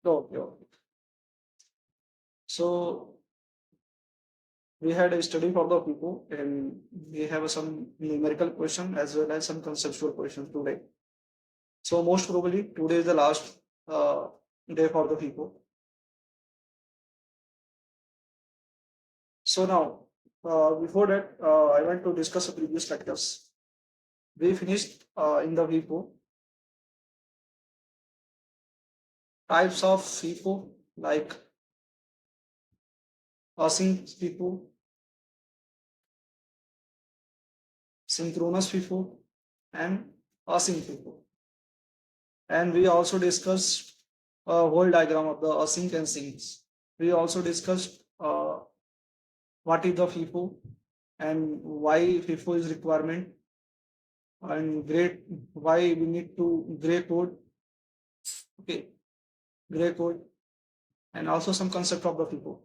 Okay, okay. So we had a study for the people and we have some numerical question as well as some conceptual questions today. So most probably today is the last uh, day for the people. So now, before that, I want to discuss the previous lectures. We finished in the FIFO types of FIFO like async FIFO, synchronous FIFO, and async FIFO. And we also discussed a whole diagram of the async and syncs. We also discussed what is the FIFO and why FIFO is requirement and great why we need to gray code. Okay, gray code and also some concept of the FIFO.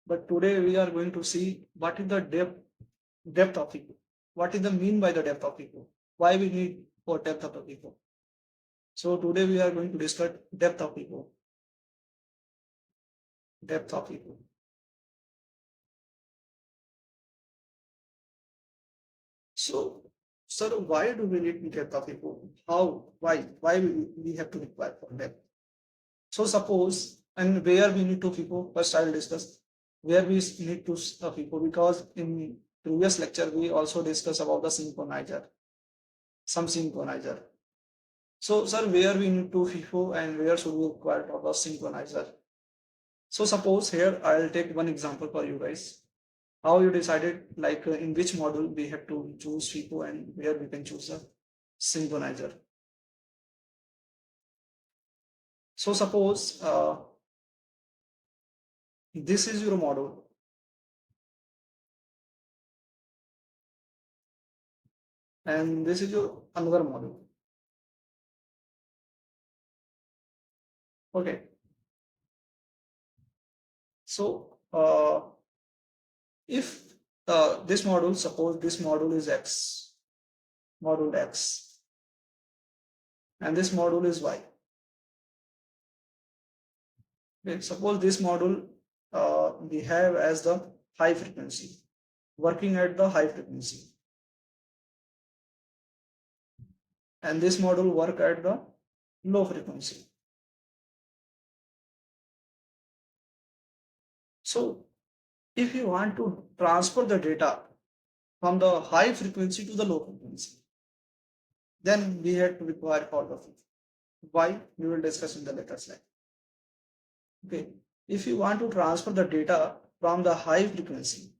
But today we are going to see what is the depth of FIFO. What is the mean by the depth of FIFO? Why we need for depth of the FIFO? So today we are going to discuss depth of FIFO. Depth of FIFO. So, sir, why do we need depth of FIFO? How? Why? Why we have to require for depth? So suppose and where we need to FIFO. First, I will discuss where we need to FIFO because in previous lecture we also discussed about the synchronizer, some synchronizer. So, sir, where we need to FIFO and where should we require for the synchronizer? So, suppose here I'll take one example for you guys. How you decided like in which module we have to choose FIFO and where we can choose a synchronizer. So, suppose this is your module and this is your another module. Okay. So, if this module, suppose this module is X, module X, and this module is Y. Okay, suppose this module we have as the high frequency, working at the high frequency, and this module work at the low frequency. So, if you want to transfer the data from the high frequency to the low frequency, then we have to require for the why we will discuss in the later slide. Okay, if you want to transfer the data from the high frequency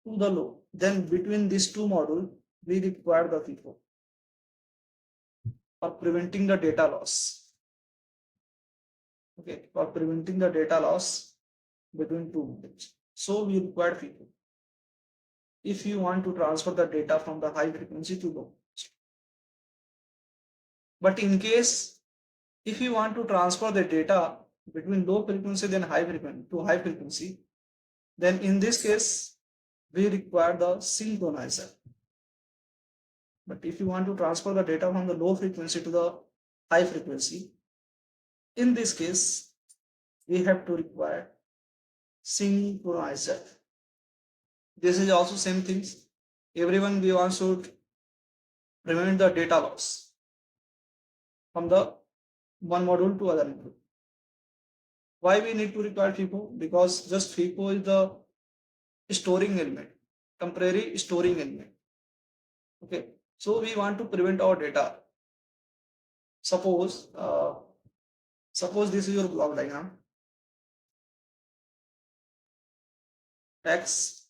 to the low, then between these two modules, we require the FIFO for preventing the data loss. Okay, for preventing the data loss between two modules. So we require FIFO if you want to transfer the data from the high frequency to low. But in case if you want to transfer the data between low frequency then high frequency to high frequency, then in this case we require the synchronizer. But if you want to transfer the data from the low frequency to the high frequency, in this case we have to require synchronizer. This is also same things. Everyone we want to prevent the data loss from the one module to other module. Why we need to require FIFO? Because just FIFO is the storing element, temporary storing element. Okay, so we want to prevent our data. Suppose, suppose this is your block diagram. X,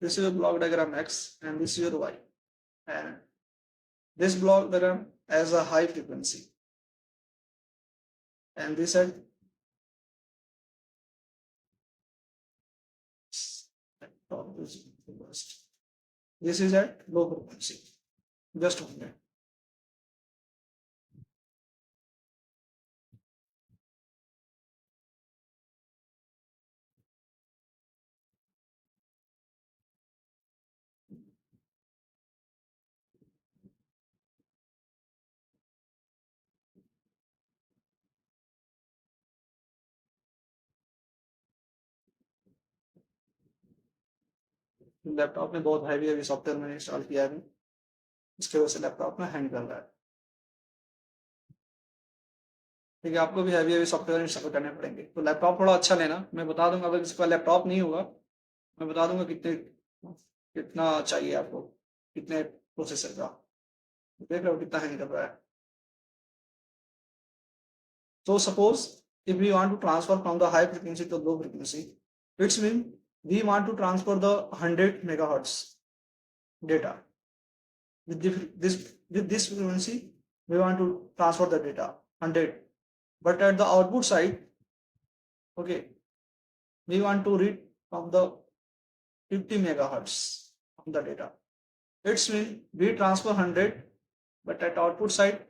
this is your block diagram X, and this is your Y, and this block diagram has a high frequency, and this at this is at low frequency. Just one minute. Laptop में बहुत heavy heavy software मैंने install किया है, इसकी वजह से laptop में hang कर रहा है। ठीक है, आपको भी हैवी हैवी सॉफ्टवेयर इंस्टॉल करने पड़ेंगे, तो लैपटॉप थोड़ा अच्छा लेना। मैं बता दूंगा, अगर किसी का लैपटॉप नहीं होगा मैं बता दूंगा कितना चाहिए आपको, कितने प्रोसेसर का। देख रहे हो कितना हैंग कर रहा है। So suppose if we want to transfer from the high frequency to low frequency, it's mean we want to transfer the 100 megahertz data. With this frequency, we want to transfer the data 100. But at the output side, okay, we want to read from the 50 megahertz of the data. It's mean we transfer 100, but at output side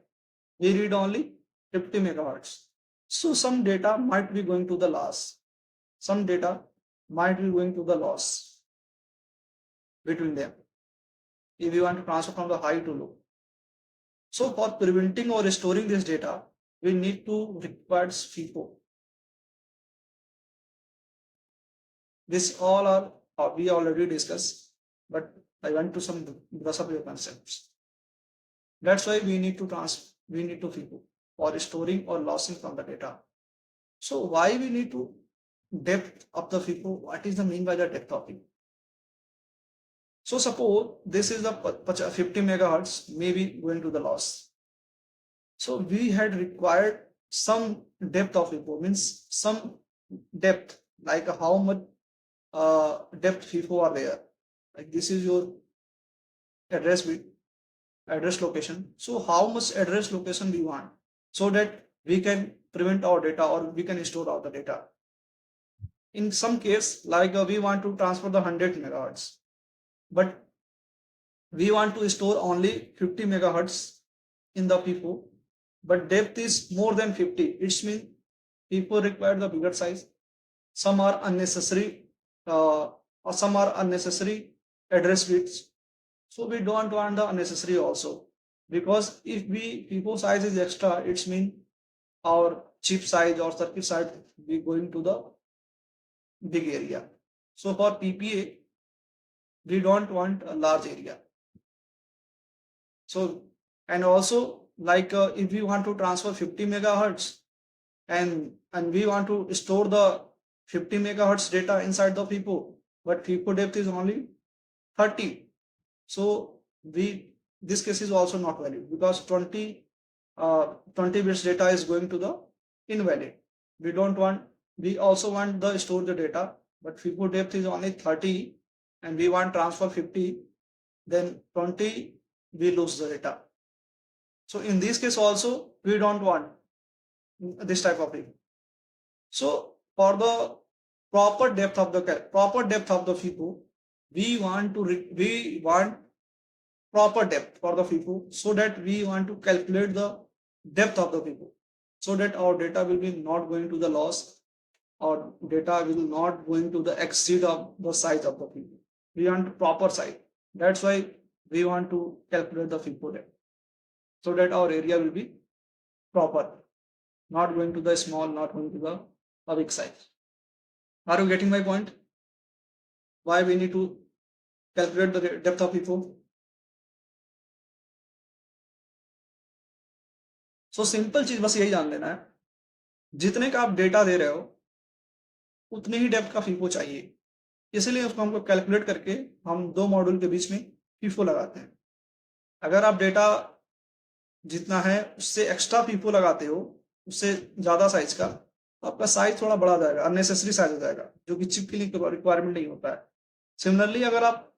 we read only 50 megahertz. So some data might be going to the loss. Some data might be going to the loss between them if you want to transfer from the high to low. So for preventing or restoring this data, we need to require FIFO. This all are we already discussed, but I want to some brush up your concepts. That's why we need to FIFO for restoring or losing from the data. So why we need to depth of the FIFO? What is the mean by the depth of it? So suppose this is the 50 megahertz, maybe going to the loss. So we had required some depth of FIFO, means some depth, like how much depth FIFO are there. Like this is your address bit, address location. So how much address location we want, so that we can prevent our data or we can store our data. In some case, like we want to transfer the 100 megahertz, but we want to store only 50 megahertz in the FIFO, but depth is more than 50. It means FIFO require the bigger size. Some are unnecessary, or some are unnecessary address bits. So we don't want the unnecessary also, because if we FIFO size is extra, it means our chip size or circuit size be going to the big area. So for PPA, we don't want a large area. So, and also like if we want to transfer 50 megahertz and we want to store the 50 megahertz data inside the FIFO, but FIFO depth is only 30. So this case is also not valid, because 20 bits data is going to the invalid. We don't want, we also want the store the data, but FIFO depth is only 30 and we want transfer 50, then 20 we lose the data. So in this case also we don't want this type of thing. So for the proper depth of the FIFO, we want proper depth for the FIFO, so that we want to calculate the depth of the FIFO, so that our data will be not going to the loss, or data will not going to the exceed of the size of the FIFO. We want proper size. That's why we want to calculate the FIFO depth, so that our area will be proper, not going to the small, not going to the big size. Are you getting my point? Why we need to calculate the depth of FIFO? So simple चीज बस यही जान लेना है, जितने का आप data दे रहे हो उतनी ही डेप्थ का FIFO चाहिए, इसलिए उसको हमको कैलकुलेट करके हम दो मॉड्यूल के बीच में FIFO लगाते हैं। अगर आप डेटा जितना है उससे एक्स्ट्रा FIFO लगाते हो, उससे ज्यादा साइज का, तो आपका साइज थोड़ा बड़ा जाएगा, अननेसेसरी साइज हो जाएगा, जो कि चिप के लिए रिक्वायरमेंट नहीं होता है। सिमिलरली अगर आप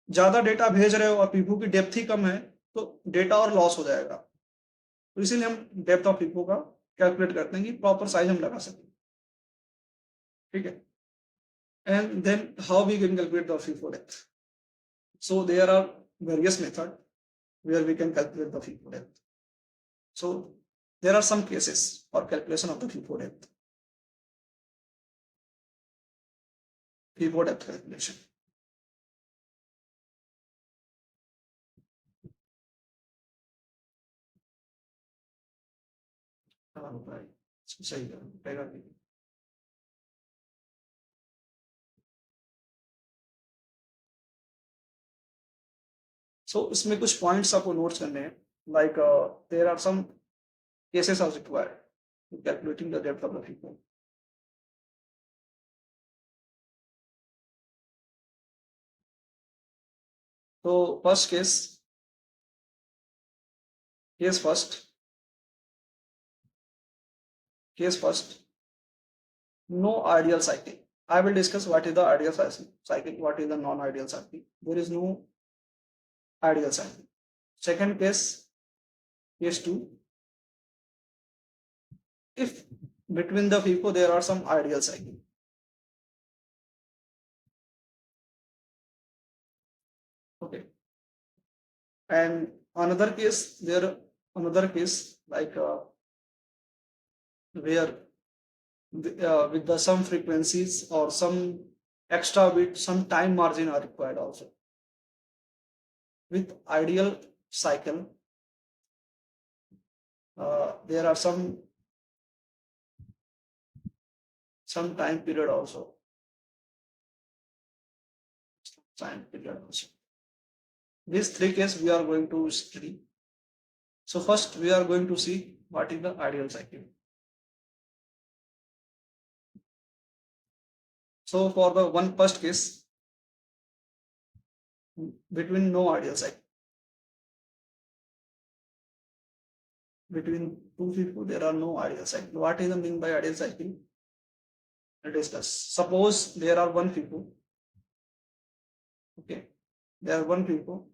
ज्यादा डेटा भेज रहे हो और FIFO की डेप्थ ही कम है, तो डेटा और लॉस हो जाएगा। तो इसीलिए हम डेप्थ ऑफ FIFO का कैलकुलेट करते हैं कि प्रॉपर साइज हम लगा सकें। ठीक है, and then how we can calculate the FIFO depth? So there are various methods where we can calculate the FIFO depth. So there are some cases for calculation of the FIFO depth. FIFO depth calculation. सही है, So इसमें कुछ points आपको notes करने हैं, like there are some cases are required in calculating the depth of the people. So first case first, case first, no ideal cycle. I will discuss what is the ideal cycle, what is the non-ideal cycle. There is no ideal cycle. Second case two, if between the people there are some ideal cycle. Okay. And another case, another case like where with the some frequencies or some extra bit, some time margin are required also. With ideal cycle, there are some time period also. Time period also. These three cases we are going to study. So first we are going to see what is the ideal cycle. So for the one first case, between no ideal cycle, between two people there are no ideal cycle. What is the mean by ideal cycle? Let us discuss. Suppose there are one people. Okay, there are one people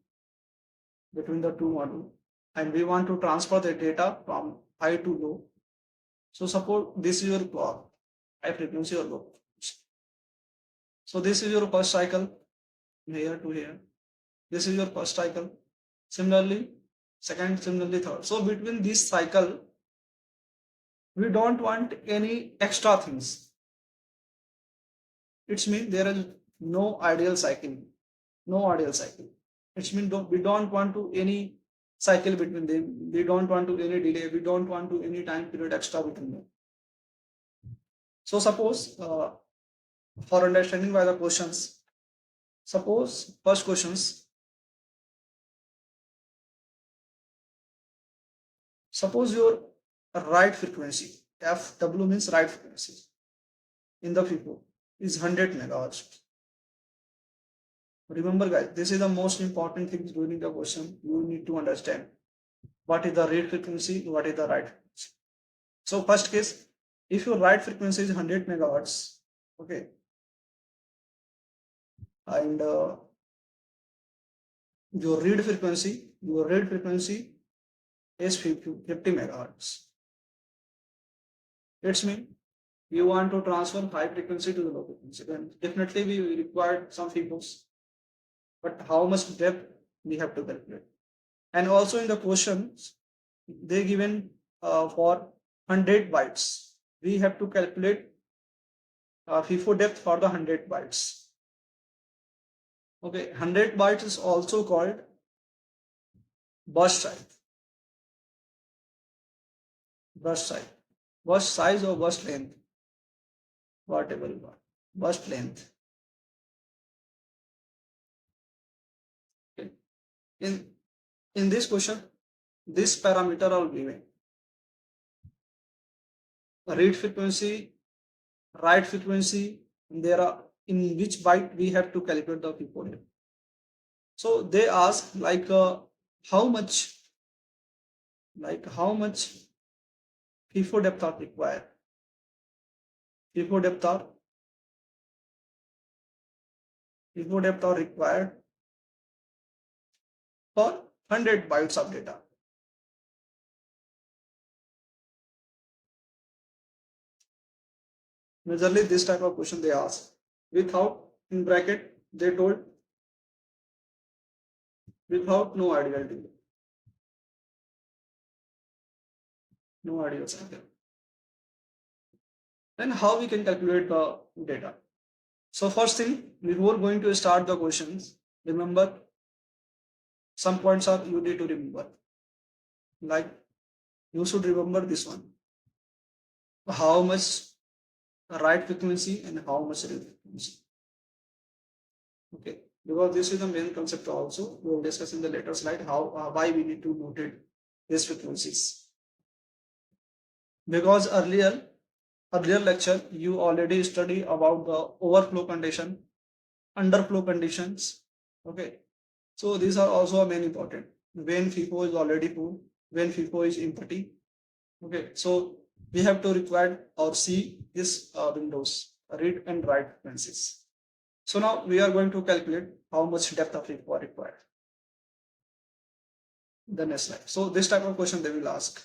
between the two model, and we want to transfer the data from high to low. So suppose this is your clock, high frequency or low. So this is your first cycle, here to here. This is your first cycle. Similarly, second, similarly third. So between this cycle, we don't want any extra things. It means there is no ideal cycle. No ideal cycle. It means we don't want to any cycle between them. We don't want to any delay. We don't want to any time period extra between them. So suppose for understanding by the questions, suppose first questions. Suppose your right frequency, FW means right frequency in the FIFO is 100 megahertz. Remember guys, this is the most important thing during the question. You need to understand what is the rate frequency, what is the right frequency. So first case, if your right frequency is 100 megahertz, okay, and your read frequency is 50 megahertz. It's mean you want to transfer high frequency to the low frequency, then definitely we require some figures. But how much depth we have to calculate. And also in the questions, they given for 100 bytes. We have to calculate FIFO depth for the 100 bytes. Okay, 100 bytes is also called burst size. Burst size. Burst size or burst length. Whatever you want. Burst length. Okay. In this question, this parameter are given. Read frequency, write frequency, there are in which byte we have to calculate the FIFO depth. So they ask like how much FIFO depth are required. FIFO depth are required for 100 bytes of data. Majorly this type of question they ask without in bracket they told without no ideal delay. No ideal cycle. Then how we can calculate the data? So first thing, before going to start the questions, remember some points are you need to remember. Like you should remember this one. How much right frequency and how much read frequency. Okay. because this is the main concept also. We will discuss in the later slide how why we need to notate these frequencies. Because earlier lecture you already study about the overflow condition, underflow conditions. Okay, so these are also main important. When FIFO is already full, when FIFO is empty. Okay, so we have to require or see this windows, read and write frequencies. So now we are going to calculate how much depth of FIFO are required. The next slide. So this type of question they will ask.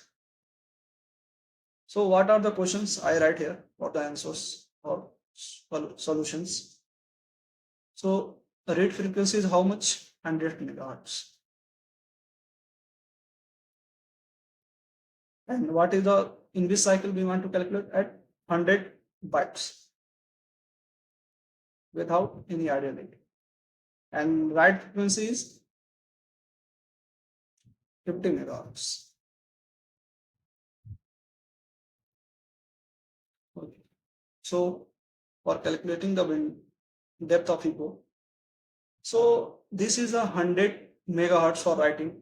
So what are the questions I write here for the answers or solutions? So the rate frequency is how much? 100 megahertz. And what is the in this cycle we want to calculate at 100 bytes without any idle rate. And write frequency is 50 megahertz. Okay. So for calculating the depth of echo, so this is 100 megahertz for writing.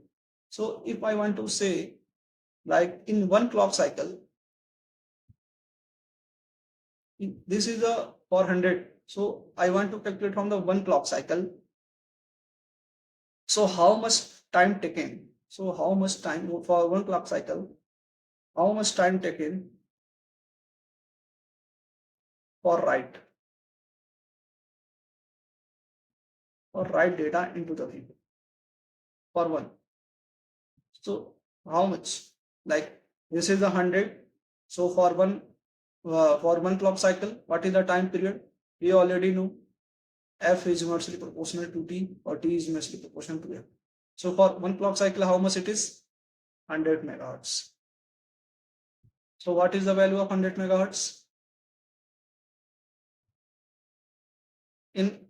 So if I want to say like in one clock cycle, this is a 400. So I want to calculate from the one clock cycle. So how much time taken? So how much time for one clock cycle? How much time taken for write data into the video for one? So how much? Like this is 100. So for one clock cycle, what is the time period? We already know f is inversely proportional to t or t is inversely proportional to f. So for one clock cycle, how much it is? 100 megahertz. So what is the value of 100 megahertz?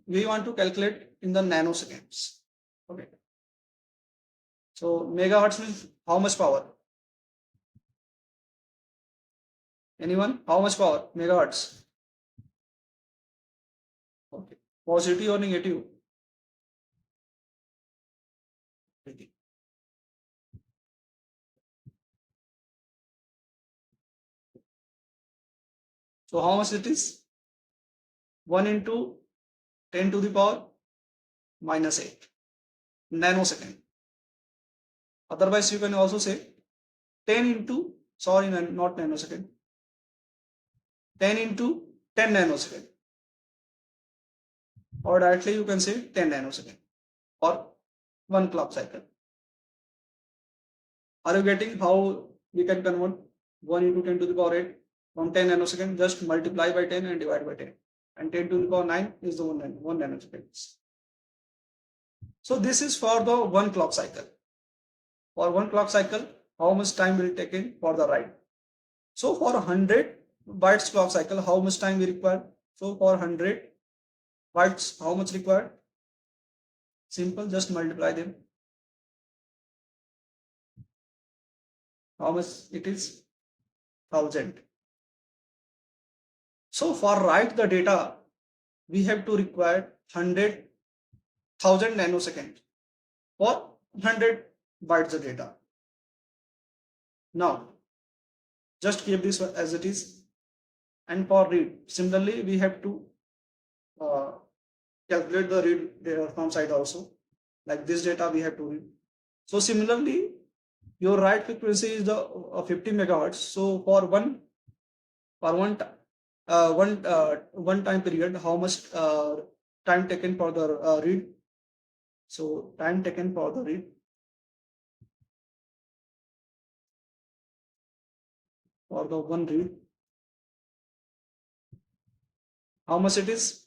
We want to calculate in the nanoseconds. Okay. So megahertz means how much power? Anyone? How much power? Megahertz. Okay. Positive or negative? Negative. So how much it is? 1 into 10 to the power minus 8 nanosecond. Otherwise, you can also say 10 into, sorry, not nanosecond, 10 into 10 nanosecond. Or directly you can say 10 nanosecond or one clock cycle. Are you getting how we can convert 1 into 10 to the power 8 from 10 nanosecond? Just multiply by 10 and divide by 10. And 10 to the power 9 is the 1 nanosecond. So this is for the one clock cycle. For one clock cycle, how much time will take in for the write? So for 100 bytes clock cycle, how much time we require? So for 100 bytes, how much required? Simple, just multiply them. How much it is? 1000. So for write the data, we have to require 100,000 nanosecond for 100 bytes of data. Now, just keep this as it is. And for read, similarly, we have to uh, calculate the read data from side also. Like this data we have to read. So similarly, your write frequency is the 50 megahertz. So for one one time period, how much time taken for the read? So time taken for the read for the one read, how much it is?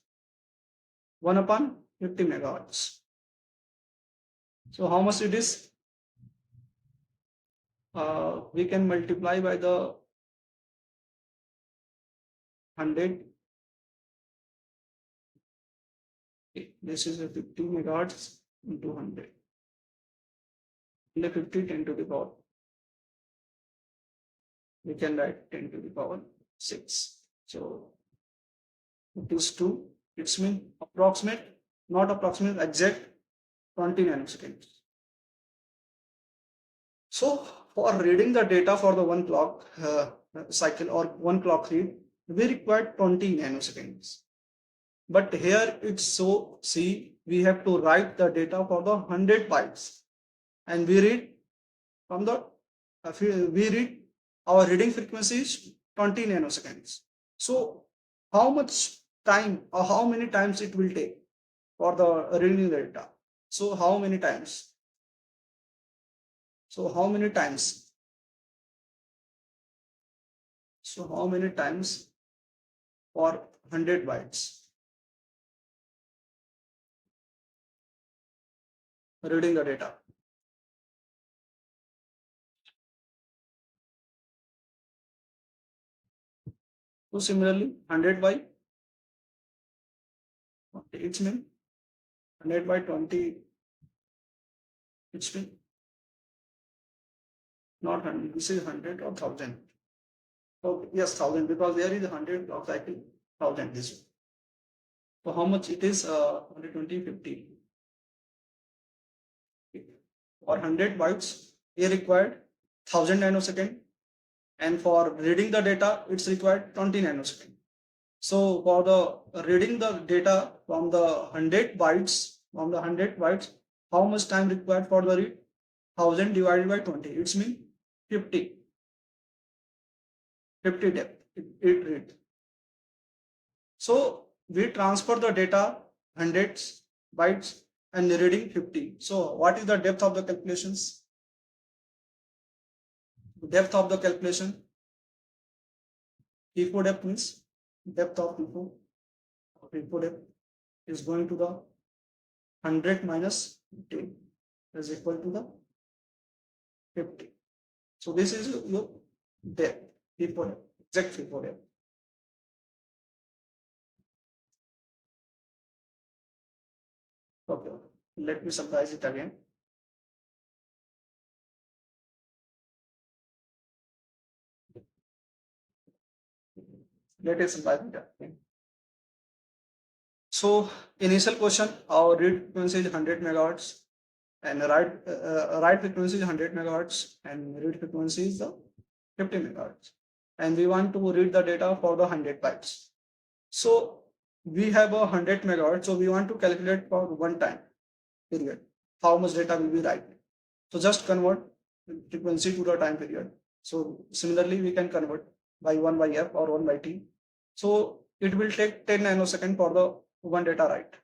1 upon 50 megahertz. So how much it is? We can multiply by the 100. This is a 50 megahertz into 100. And 50 10 to the power. We can write 10 to the power 6. So it is 2. It's mean approximate not approximate, exact 20 nanoseconds. So for reading the data for the one clock cycle or one clock read, we require 20 nanoseconds. But here it's so, see, we have to write the data for the 100 bytes, and we read from the we read our reading frequency is 20 nanoseconds. So how much time or how many times it will take for the reading data? So how many times? So how many times? So how many times for 100 bytes reading the data? So similarly, 100 by it's mean 100 by 20, it's mean not 100, this is 100 or 1000. So yes, 1000, because there is 100 of cycle 1000 this way. So how much it is? 120, 50. For 100 bytes, A required 1000 nanosecond, and for reading the data, it's required 20 nanosecond. So for the reading the data from the 100 bytes, how much time required for the read? 1000 divided by 20, it's mean 50. 50 depth it read. So we transfer the data 100 bytes and reading 50. So what is the depth of the calculations? Depth of the calculation, FIFO depth means depth of FIFO. FIFO depth is going to the 100 minus 50 is equal to the 50. So this is your depth, FIFO depth, exact FIFO depth. Okay, let me summarize it again. Let us summarize it again. So initial question, our read frequency is 100 megahertz and write frequency is 100 megahertz and read frequency is the 50 megahertz. And we want to read the data for the 100 bytes. So we have a 100 megahertz, so we want to calculate for one time period how much data will be write. So just convert frequency to the time period. So similarly, we can convert by 1 by f or 1 by t. So it will take 10 nanosecond for the one data write.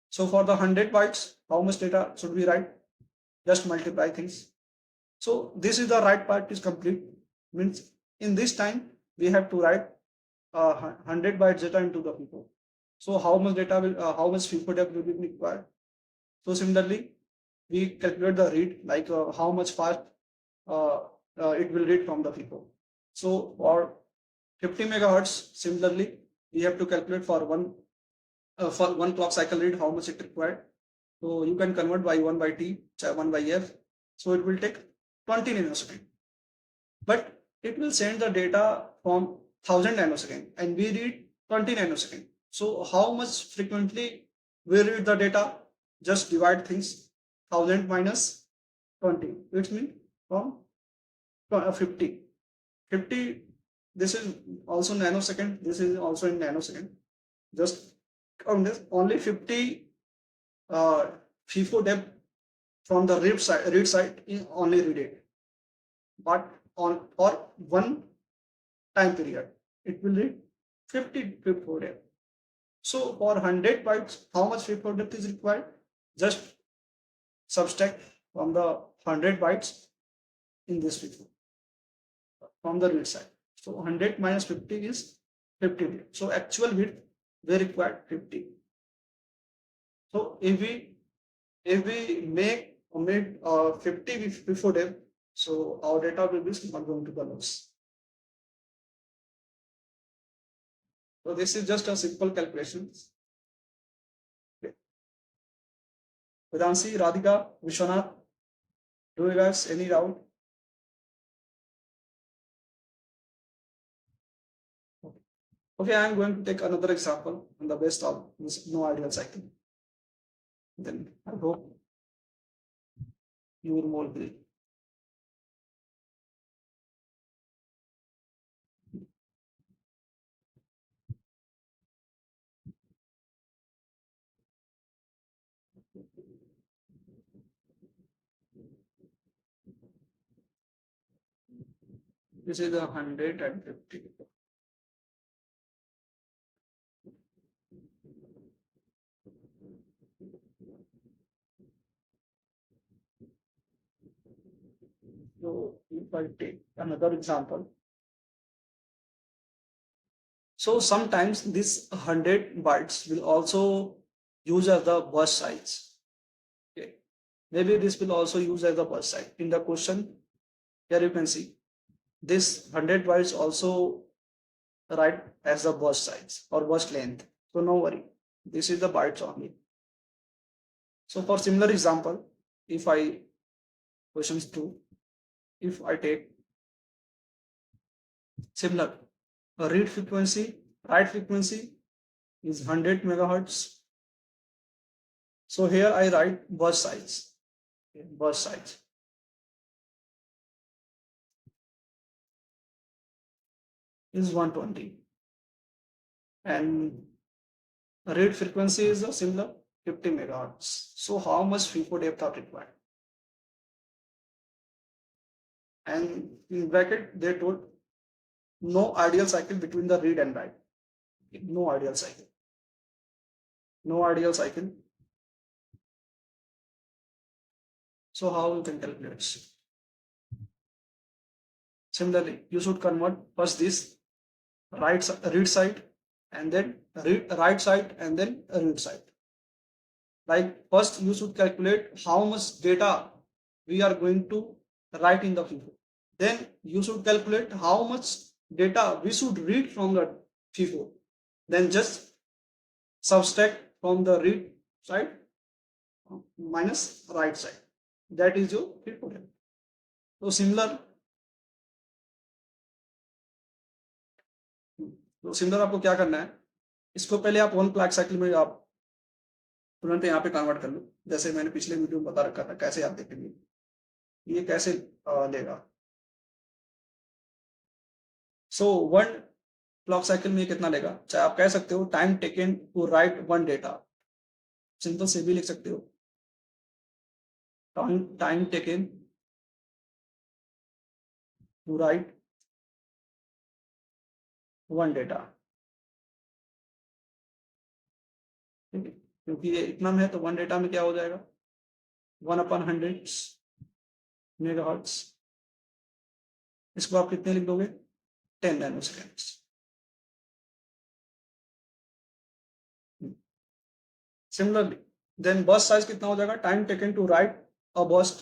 So for the 100 bytes, how much data should we write? Just multiply things. So this is the right part is complete. Means in this time we have to write 100 bytes data into the FIFO. So how much data will how much FIFO depth will be required? So similarly, we calculate the read like how much fast uh, it will read from the FIFO. So for 50 megahertz, similarly, we have to calculate for one clock cycle read how much it required. So you can convert by 1 by t, 1 by f. So it will take 20 nanosecond. But it will send the data from 1000 nanosecond and we read 20 nanosecond. So how much frequently we read the data? Just divide things 1000 minus 20. It means from 50. 50, this is also nanosecond. This is also in nanosecond. Just on this, only 50 FIFO depth from the read side is only read it. But on for one time period, it will read 50 FIFO depth. So for 100 bytes, how much FIFO depth is required? Just subtract from the 100 bytes in this FIFO from the read side. So 100 minus 50 is 50 depth. So actual width we require 50. So if we make 50 before depth, so our data will be not going to the loss. So this is just a simple calculation. Okay. Vedansi, Radhika, Vishwanath, do you guys any doubt? Okay, I am going to take another example on the base of this no ideal cycle. Then I hope you will more agree. This is 150. So if I take another example, so sometimes this 100 bytes will also use as the bus size. Okay. Maybe this will also use as the bus size. In the question, here you can see this 100 bytes also write as the bus size or bus length. So no worry, this is the bytes only. So for similar example, if I questions 2, if I take similar read frequency, write frequency is 100 megahertz. So here I write bus size. Okay, bus size is 120 and read frequency is a similar 50 megahertz. So how much FIFO depth are required? And in bracket they told no ideal cycle between the read and write. No ideal cycle. No ideal cycle. So how you can calculate? Similarly, you should convert first this read side and then write side and then read side. Like first you should calculate how much data we are going to write in the FIFO. Then you should calculate how much data we should read from the FIFO. Then just subtract from the read side minus right side. That is your FIFO. So similar आपको क्या करना है, इसको पहले आप 1 clock cycle में आप तुरंत यहाँ पे कन्वर्ट कर लो, जैसे मैंने पिछले वीडियो में बता रखा था कैसे आप देखेंगे ये कैसे लेगा. सो 1 क्लॉक साइकिल में कितना लेगा, चाहे आप कह सकते हो time taken to write 1 data, simple से भी लिख सकते हो time taken to write 1 data. ठीक है, क्योंकि ये इतना में है तो 1 डेटा में क्या हो जाएगा 1/100 मेगाहर्ट्ज. इसको आप कितने लिख दोगे 10 nanoseconds. Similarly then burst size कितना हो जाएगा time taken to write a burst.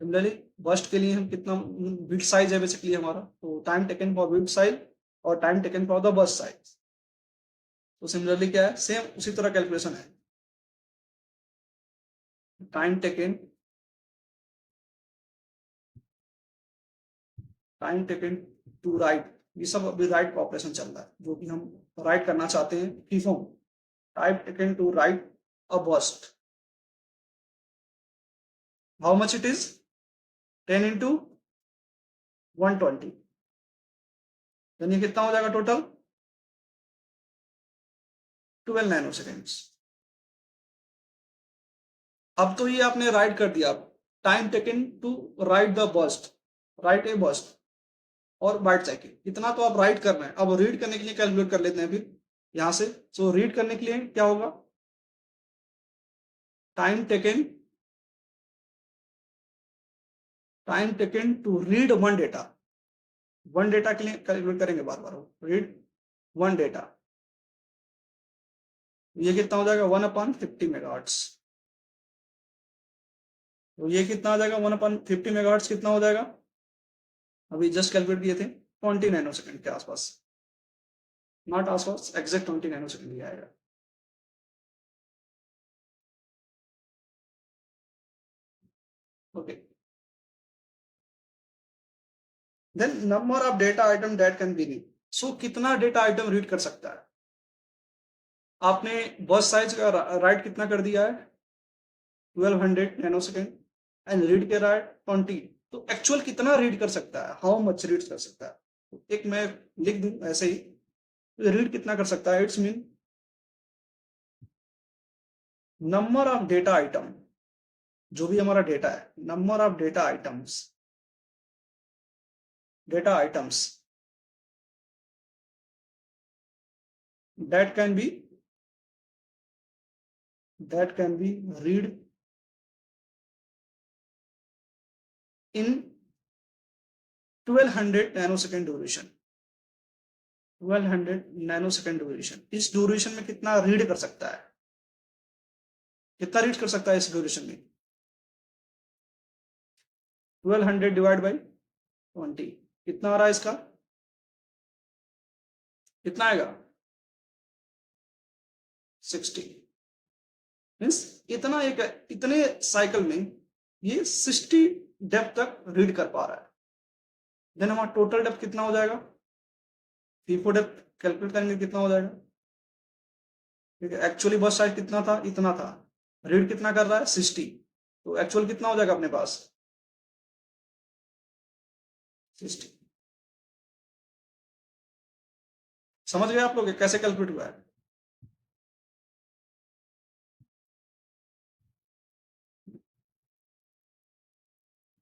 Similarly burst के लिए हम कितना बिट साइज है बेसिकली हमारा, तो time taken for bit size और time taken for the burst size. तो सिमिलरली क्या है सेम उसी तरह कैलकुलेशन है. टाइम टेकन टू राइट, ये सब अभी राइट का ऑपरेशन चल रहा है जो कि हम राइट करना चाहते हैं FIFO. Time taken to write a burst, how much it is 10 into 120, यानी कितना हो जाएगा टोटल 12 नैनोसेकेंड्स. अब तो ये आपने राइट कर दिया, time taken to write the burst, write a burst और बाइट साइकिल इतना तो आप राइट करना है. अब रीड करने के लिए कैलकुलेट कर लेते हैं फिर यहां से. सो रीड करने के लिए क्या होगा time taken to read 1 data. 1 data के लिए कैलकुलेट करेंगे बार बार, रीड 1 डेटा, ये कितना हो जाएगा 1/50 मेगाहर्ट्ज. तो ये कितना आ जाएगा 1/50 मेगाहर्ट्ज कितना हो जाएगा, अभी जस्ट कैलकुलेट किए थे 20 नैनोसेकंड के आसपास, नॉट आसपास एग्जैक्ट 20 नैनोसेकंड ही आएगा. Okay, then number of data item that can be read. So कितना डेटा आइटम रीड कर सकता है. आपने बस साइज का राइट कितना कर दिया है 1200 नैनो सेकेंड एंड रीड कर रहा है 20। तो एक्चुअल कितना रीड कर सकता है, हाउ मच रीड कर सकता है? तो एक मैं लिख दूं ऐसे ही, रीड कितना कर सकता है, it's mean number of data item, जो भी हमारा डेटा है, number of data items that can be read in 1200 nanosecond duration. 1200 nanosecond duration, इस ड्यूरेशन में कितना रीड कर सकता है, कितना रीड कर सकता है इस ड्यूरेशन में? 1200 डिवाइड बाई 20 कितना आ रहा है इसका, कितना आएगा? 60। मीन्स इतना एक इतने साइकिल में ये 60 डेप्थ तक रीड कर पा रहा है। देन हमारा टोटल डेप्थ कितना हो जाएगा, फीफो डेप्थ कैलकुलेट करेंगे कितना हो जाएगा। ठीक है, एक्चुअली बस साइज कितना था, इतना था, रीड कितना कर रहा है 60, तो एक्चुअल कितना हो जाएगा अपने पास 60। समझ गए आप लोग कैसे कैलकुलेट हुआ है?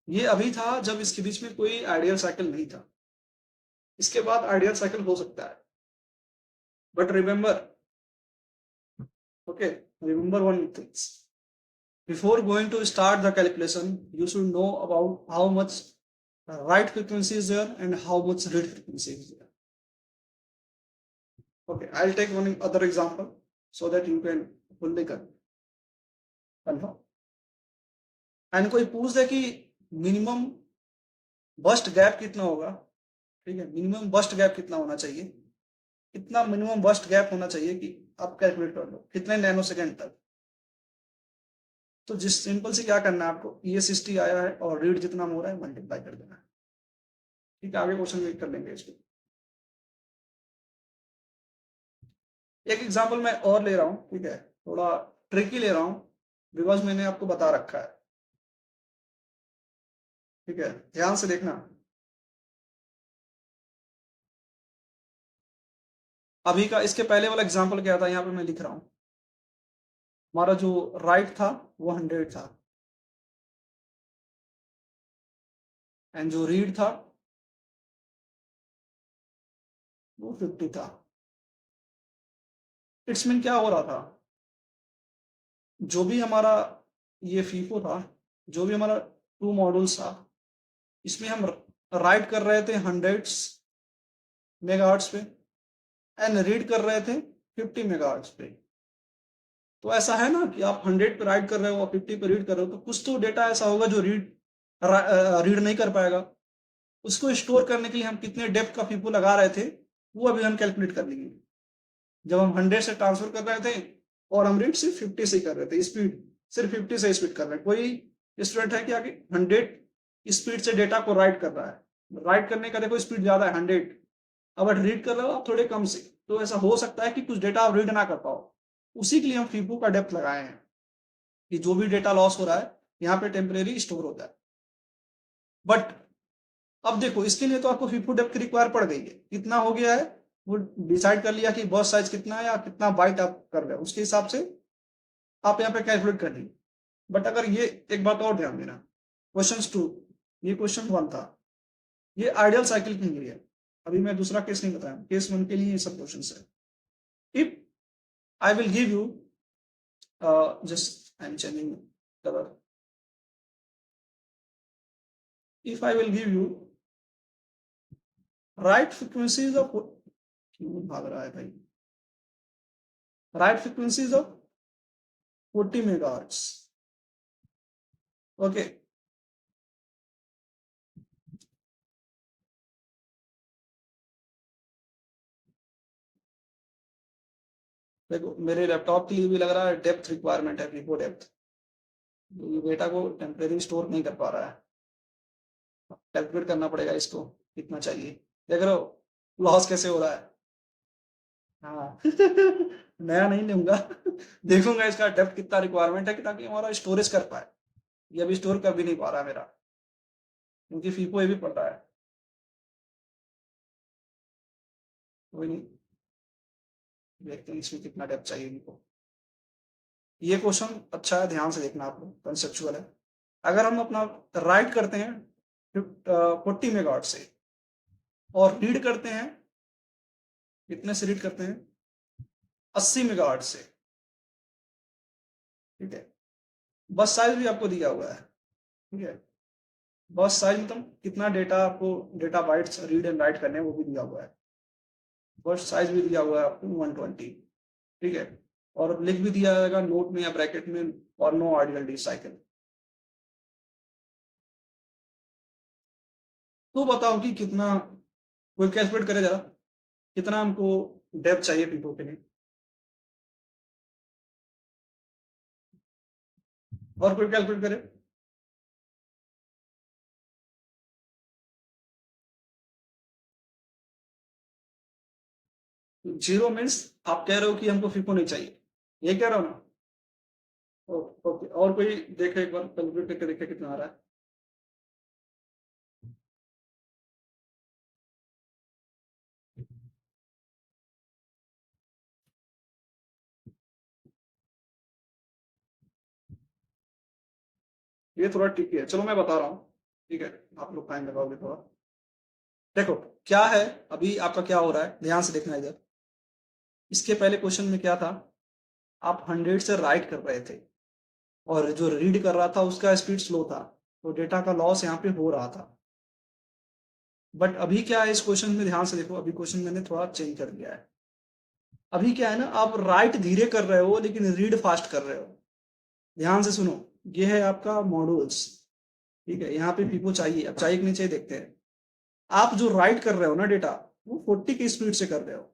ये अभी था जब इसके बीच में कोई आइडियल साइकिल नहीं था, इसके बाद आइडियल साइकिल हो सकता है। But remember, okay, remember one things, before going to start the calculation you should know about how much write frequency is there and how much read frequency is there. Okay, I'll take one other example so that you can fully confirm. And कोई पूछ दे कि minimum bast gap कितना होगा, ठीक है, minimum bast gap कितना होना चाहिए, कितना मिनिमम बस्ट गैप होना चाहिए कि आप कैलकुलेट कर लो कितने नैनो सेकेंड तक। तो जिस सिंपल से क्या करना है आपको, ये 60 आया है और रीड जितना हो रहा है मल्टीप्लाई कर देना है। ठीक है, आगे क्वेश्चन वेट कर लेंगे इसको। एक एग्जांपल मैं और ले रहा हूं, ठीक है, थोड़ा ट्रिकी ले रहा हूं बिकॉज मैंने आपको बता रखा है। ठीक है, ध्यान से देखना। अभी का इसके पहले वाला एग्जांपल क्या था, यहाँ पे मैं लिख रहा हूं, हमारा जो राइट था वो 100 था एंड जो रीड था वो 50 था। इट्स मीन क्या हो रहा था, जो भी हमारा ये फीफो था, जो भी हमारा टू मॉड्यूल्स था, इसमें हम राइट कर रहे थे 100 मेगाहर्ट्ज पे एंड रीड कर रहे थे 50 मेगाहर्ट्ज पे। तो ऐसा है ना कि आप 100 पे राइट कर रहे हो और 50 पे रीड कर रहे हो, तो कुछ तो डेटा ऐसा होगा जो रीड नहीं कर पाएगा। उसको स्टोर करने के लिए हम कितने डेप्थ का फीफो लगा रहे थे वो अभी हम कैलकुलेट कर लेंगे। जब हम 100 से ट्रांसफर कर रहे थे और हम रीड सिर्फ 50 से कर रहे थे, स्पीड सिर्फ 50 से स्पीड कर रहे हैं। कोई स्टूडेंट है कि आगे 100 स्पीड से डेटा को राइट कर रहा है, राइट करने का देखो स्पीड ज्यादा है 100, अब रीड कर रहे हो आप थोड़े कम से, तो ऐसा हो सकता है कि कुछ डेटा आप रीड ना कर पाओ। उसी के लिए हम फीफो का डेप्थ लगाए हैं कि जो भी डेटा लॉस हो रहा है यहाँ पे टेम्परेरी स्टोर होता है। बट अब देखो इसके लिए तो आपको फीफो डेप्थ रिक्वायर पड़ गई है, कितना हो गया है वो डिसाइड कर लिया कि बस साइज कितना है या कितना बाइट आप कर रहे हो, उसके हिसाब से आप यहाँ पे कैलकुलेट कर लीजिए। बट अगर ये एक बात और ध्यान देना, क्वेश्चन 2, ये क्वेश्चन 1 था, ये आइडियल साइकिल के लिए है। अभी मैं दूसरा केस नहीं बताया, केस 1 के लिए ये सब क्वेश्चन है। If I will give you just I am changing colour, if I will give you right frequencies of, क्यों भाग रहा है भाई, right frequencies of 40 megahertz. Okay, देखो मेरे लैपटॉप के लिए भी लग रहा है डेप्थ रिक्वायरमेंट है, फीफो डेप्थ, ये डेटा को टेम्परेरी स्टोर नहीं कर पा रहा है, कैलकुलेट करना पड़ेगा इसको कितना चाहिए। देख रहे हो लॉस कैसे हो रहा है। हाँ नया नहीं लूंगा देखूंगा इसका डेप्थ कितना रिक्वायरमेंट है कि ताकि हमारा स्टोरेज कर पाए। ये अभी स्टोर कर भी नहीं पा रहा है मेरा, क्योंकि फीफो ये भी पड़ रहा है। कोई नहीं, देखते हैं इसमें कितना डेप्थ चाहिए इनको। ये क्वेश्चन अच्छा है, ध्यान से देखना आप लोग, कंसेप्चुअल है। अगर हम अपना राइट करते हैं 40 मेगाहर्ट्ज से और रीड करते हैं, कितने से रीड करते हैं, 80 मेगाहर्ट्ज से, ठीक है। बस साइज भी आपको दिया हुआ है, ठीक है। बस साइज मतलब कितना डेटा आपको, data bytes read and right करने हैं वो भी दिया हुआ है। बस साइज भी दिया हुआ है आपको 120, ठीक है। और लिख भी दिया जाएगा नोट में या ब्रैकेट में, और नो आर्टिकल डी साइकिल। तो बताओ कि कितना, कोई कैलकुलेट करे जरा, कितना हमको डेप्थ चाहिए पीपो के लिए, और कोई कैलकुलेट करे। जीरो मीन्स आप कह रहे हो कि हमको फीफो नहीं चाहिए, ये कह रहा हो ना। ओके, और कोई देखे, एक बार कैलकुलेट करके देखे कितना आ रहा है। ये थोड़ा ट्रिकी है, चलो मैं बता रहा हूँ, ठीक है। आप लोग टाइम लगाओगे थोड़ा। देखो क्या है, अभी आपका क्या हो रहा है, ध्यान से देखना इधर। इसके पहले क्वेश्चन में क्या था, आप 100 से राइट कर रहे थे और जो रीड कर रहा था उसका स्पीड स्लो था, तो डेटा का लॉस यहाँ पे हो रहा था। बट अभी क्या है इस क्वेश्चन में, ध्यान से देखो, अभी क्वेश्चन मैंने थोड़ा चेंज कर दिया है। अभी क्या है ना, आप राइट धीरे कर रहे हो लेकिन रीड फास्ट कर रहे हो। ध्यान से सुनो, ये है आपका मॉड्यूल्स, ठीक है। यहाँ पे पीपो चाहिए, अब चाहिए कि नहीं चाहिए देखते हैं। आप जो राइट कर रहे हो ना डेटा, वो 40 की स्पीड से कर रहे हो,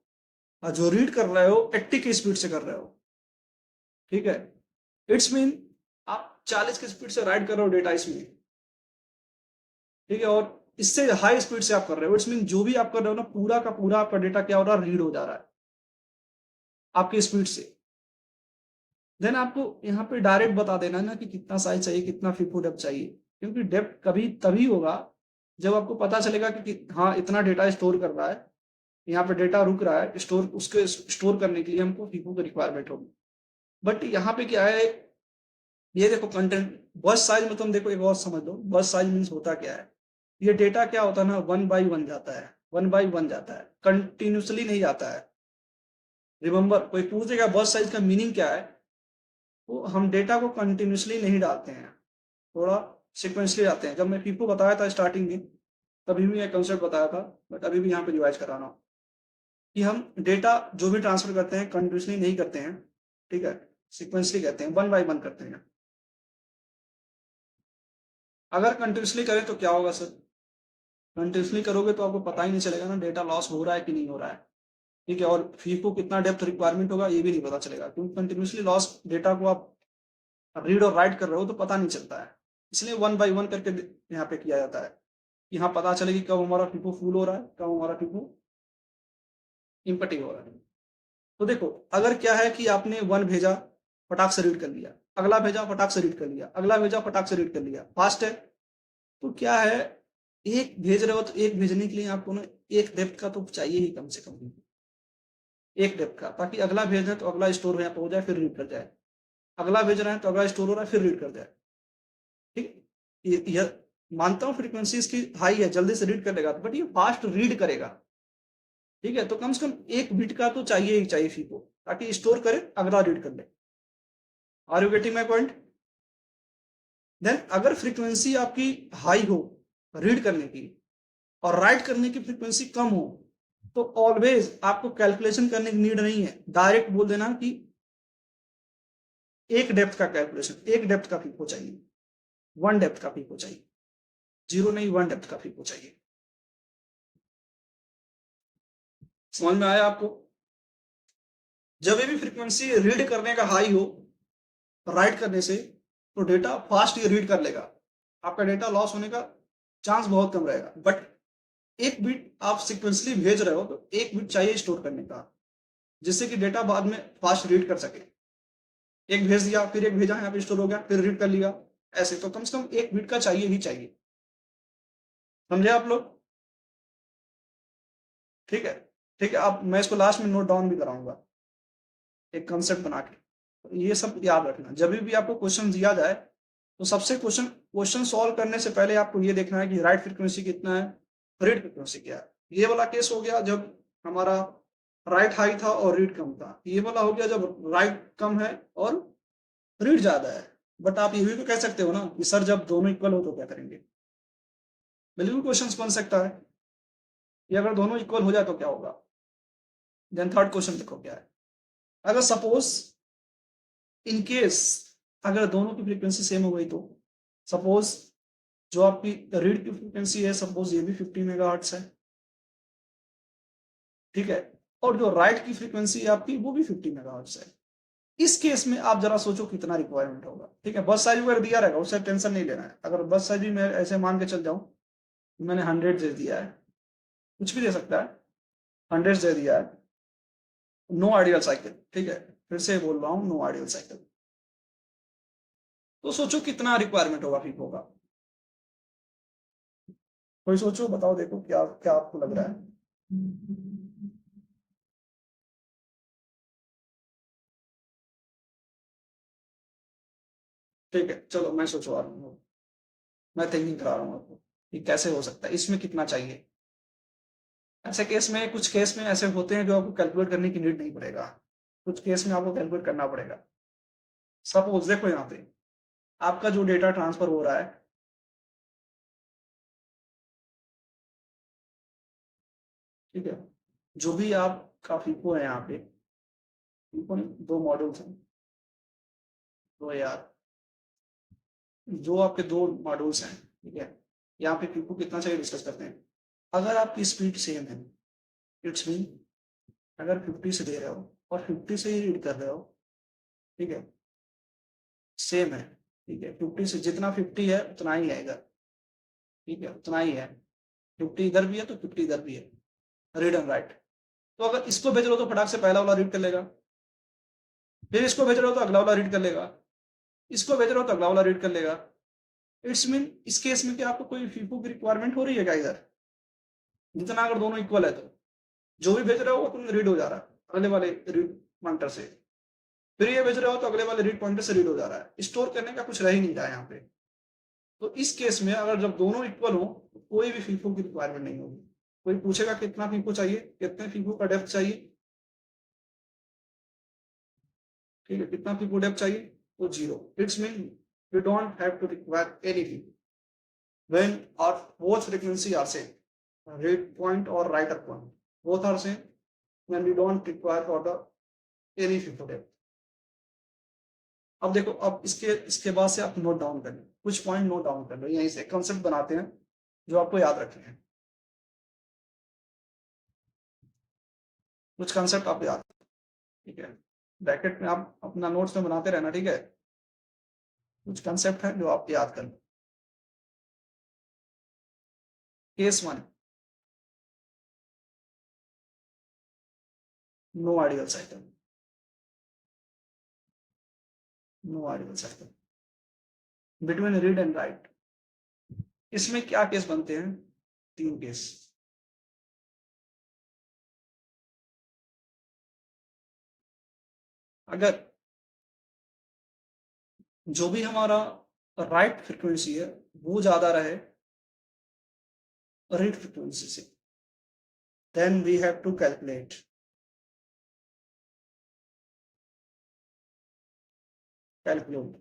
और जो रीड कर रहे हो 80 की स्पीड से कर रहे हो, ठीक है। इट्स मीन आप 40 की स्पीड से राइट कर रहे हो डेटा इसमें, ठीक है, और इससे हाई स्पीड से आप कर रहे हो। इट्स मीन जो भी आप कर रहे हो ना, पूरा का पूरा आपका डेटा क्या हो रहा है, रीड हो जा रहा है आपकी स्पीड से। देन आपको यहाँ पे डायरेक्ट बता देना है ना कि कितना साइज चाहिए, कितना फीफो डेप्थ चाहिए, क्योंकि डेप्थ कभी तभी होगा जब आपको पता चलेगा कि हाँ इतना डेटा स्टोर कर रहा है, यहाँ पे डेटा रुक रहा है, स्टोर उसके स्टोर करने के लिए हमको फीफो की रिक्वायरमेंट होगी। बट यहाँ पे क्या है, ये देखो कंटेंट, बस साइज में तुम देखो एक और समझ लो, बस साइज मीन्स होता क्या है। ये डेटा क्या होता है ना, 1 बाई 1 जाता है, 1 बाई 1 जाता है, कंटिन्यूसली नहीं जाता है। रिमेंबर, कोई पूछेगा बस साइज का मीनिंग क्या है, तो हम डेटा को कंटिन्यूसली नहीं डालते हैं, थोड़ा सिक्वेंसली जाते हैं। जब मैं फीफो बताया था स्टार्टिंग में, तभी भी एक कंसेप्ट बताया था, बट अभी भी यहाँ पे रिवाइज करा रहा हूँ कि हम डेटा जो भी ट्रांसफर करते हैं कंटिन्यूसली नहीं करते हैं, ठीक है, सिक्वेंसली कहते हैं, 1 बाई 1 करते हैं। अगर कंटिन्यूसली करें तो क्या होगा सर, कंटिन्यूसली करोगे तो आपको पता ही नहीं चलेगा ना डेटा लॉस हो रहा है कि नहीं हो रहा है, ठीक है। और फीफो कितना डेप्थ रिक्वायरमेंट होगा ये भी नहीं पता चलेगा, क्योंकि कंटिन्यूसली लॉस डेटा को आप रीड और राइट कर रहे हो तो पता नहीं चलता है। इसलिए 1 बाई 1 करके यहाँ पे किया जाता है, यहाँ पता चले कि कब हमारा फीफो फुल हो रहा है, कब हमारा फीफो इम्पटी हो रहा है। तो देखो, अगर क्या है कि आपने 1 भेजा, फटाक से रीड कर लिया, अगला भेजा फटाक से रीड कर लिया, अगला भेजा फटाक से रीड कर लिया, फास्ट है। तो क्या है, एक भेज रहे हो तो एक भेजने के लिए आपको ना एक डेप्थ का तो चाहिए ही कम से कम, एक डेप्थ का, ताकि अगला भेज रहे तो अगला स्टोर यहाँ पे हो जाए फिर रीड कर जाए, अगला भेज रहे हैं तो अगला स्टोर हो रहा है फिर रीड कर जाए, ठीक। ये मानता हूँ फ्रीक्वेंसी इसकी हाई है, जल्दी से रीड कर लेगा, बट ये फास्ट रीड करेगा, ठीक है। तो कम से कम एक बिट का तो चाहिए ही चाहिए फी को, ताकि स्टोर करे अगला रीड कर ले। Are you getting my point. Then अगर फ्रीक्वेंसी आपकी हाई हो रीड करने की, और राइट करने की फ्रीक्वेंसी कम हो, तो ऑलवेज आपको कैलकुलेशन करने की नीड नहीं है, डायरेक्ट बोल देना कि एक डेप्थ का कैलकुलेशन, एक डेप्थ का फीको चाहिए, 1 डेप्थ का फीको चाहिए, जीरो नहीं 1 डेप्थ का फीको चाहिए। समझ में आया आपको। जब भी फ्रीक्वेंसी रीड करने का हाई हो राइट करने से, तो डेटा फास्ट ये रीड कर लेगा, आपका डेटा लॉस होने का चांस बहुत कम रहेगा। बट एक बिट आप सिक्वेंसली भेज रहे हो तो एक बिट चाहिए स्टोर करने का, जिससे कि डेटा बाद में फास्ट रीड कर सके। एक भेज दिया, फिर एक भेजा, यहाँ पे स्टोर हो गया, फिर रीड कर लिया, ऐसे। तो कम से कम 1 बिट का चाहिए ही चाहिए। समझे आप लोग? ठीक है, ठीक है। अब मैं इसको लास्ट में नोट डाउन भी कराऊंगा, एक कंसेप्ट बना के। तो ये सब याद रखना, जब भी आपको क्वेश्चन दिया जाए तो सबसे क्वेश्चन सॉल्व करने से पहले आपको ये देखना है कि राइट फ्रीक्वेंसी कितना है, रीड फ्रीक्वेंसी क्या है। ये वाला केस हो गया जब हमारा राइट हाई था और रीड कम था। ये वाला हो गया जब राइट कम है और रीड ज्यादा है। बट आप ये भी तो कह सकते हो ना कि सर जब दोनों इक्वल हो तो क्या करेंगे? बिल्कुल क्वेश्चन बन सकता है कि अगर दोनों इक्वल हो जाए तो क्या होगा। देन थर्ड क्वेश्चन देखो क्या है। अगर सपोज इन केस अगर दोनों की फ्रीक्वेंसी सेम हो गई तो सपोज जो आपकी रीड की फ्रीक्वेंसी है, सपोज ये भी 50 मेगाहर्ट्ज है, ठीक है, और जो राइट की फ्रीक्वेंसी है आपकी वो भी 50 मेगाहर्ट्ज है। इस केस में आप जरा सोचो कितना रिक्वायरमेंट होगा। ठीक है, बस साइज वगैरह दिया रहेगा, उससे टेंशन नहीं लेना है। अगर बस साइज भी मैं ऐसे मान के चल जाऊं, मैंने 100 दे दिया है, कुछ भी दे सकता है, 100 दे दिया है, नो आइडियल साइकिल। ठीक है, फिर से बोल रहा हूँ, नो आइडियल साइकिल। तो सोचो कितना रिक्वायरमेंट होगा फिर होगा। कोई सोचो, बताओ, देखो क्या क्या आपको लग रहा है। ठीक है, चलो मैं सोचवा रहा हूँ, मैं थिंकिंग करा रहा हूँ आपको कि कैसे हो सकता है, इसमें कितना चाहिए। ऐसे केस में, कुछ केस में ऐसे होते हैं जो आपको कैलकुलेट करने की नीड नहीं पड़ेगा, कुछ केस में आपको कैलकुलेट करना पड़ेगा। सपोज देखो यहाँ पे आपका जो डेटा ट्रांसफर हो रहा है, ठीक है, जो भी आपका फीको है यहाँ पे, फीको दो मॉड्यूल्स हैं, दो यार, जो आपके दो मॉड्यूल्स हैं, ठीक है, यहाँ पे फीको कितना चाहिए डिस्कस करते हैं। अगर आपकी स्पीड सेम है, इट्स मीन अगर 50 से दे रहे हो और 50 से ही रीड कर रहे हो, ठीक है, सेम है, ठीक है, 50 से जितना 50 है उतना ही आएगा, ठीक है, उतना ही है। 50 इधर भी है तो 50 इधर भी है, रीड एंड राइट। तो अगर इसको भेज रहे हो तो फटाक से पहला वाला रीड कर लेगा, फिर इसको भेज रहे हो तो अगला वाला रीड कर लेगा, इसको भेज रहे हो तो अगला वाला रीड कर लेगा। इट्स मीन इस केस में क्या आपको कोई फीफो की रिक्वायरमेंट हो रही है क्या इधर? जितना अगर दोनों इक्वल है तो जो भी भेज रहे हो वो तुम रीड हो जा रहा है अगले वाले रीड पॉइंटर से, फिर ये भेज रहे हो तो अगले वाले रीड पॉइंटर से रीड हो जा रहा है, स्टोर करने का कुछ रह ही नहीं रहा है यहाँ पे। तो इस केस में अगर जब दोनों इक्वल हो तो कोई भी फीफो की रिक्वायरमेंट नहीं होगी। कोई पूछेगा कितना फीफो चाहिए, कितने फीफो का डेप्थ चाहिए, ठीक है, कितना फीफो डेप्थ चाहिए, तो zero. It's mean we don't have to require anything when our both frequency are same, read point or writer point both are same, when we don't require for the any fifth depth। अब देखो, अब इसके इसके बाद से आप note down कर लो, कुछ पॉइंट नोट डाउन कर लो, यहीं से कंसेप्ट बनाते हैं जो आपको याद रखने हैं। कुछ कंसेप्ट आप याद, ठीक है, ब्रैकेट में आप अपना नोट्स में बनाते रहना, ठीक है। कुछ कंसेप्ट है जो आप याद कर लो। Case one, no idle cycle, no idle cycle between read and write. इसमें क्या केस बनते हैं? तीन केस। अगर जो भी हमारा राइट फ्रीक्वेंसी है वो ज्यादा रहे रीड फ्रीक्वेंसी से, then we have to calculate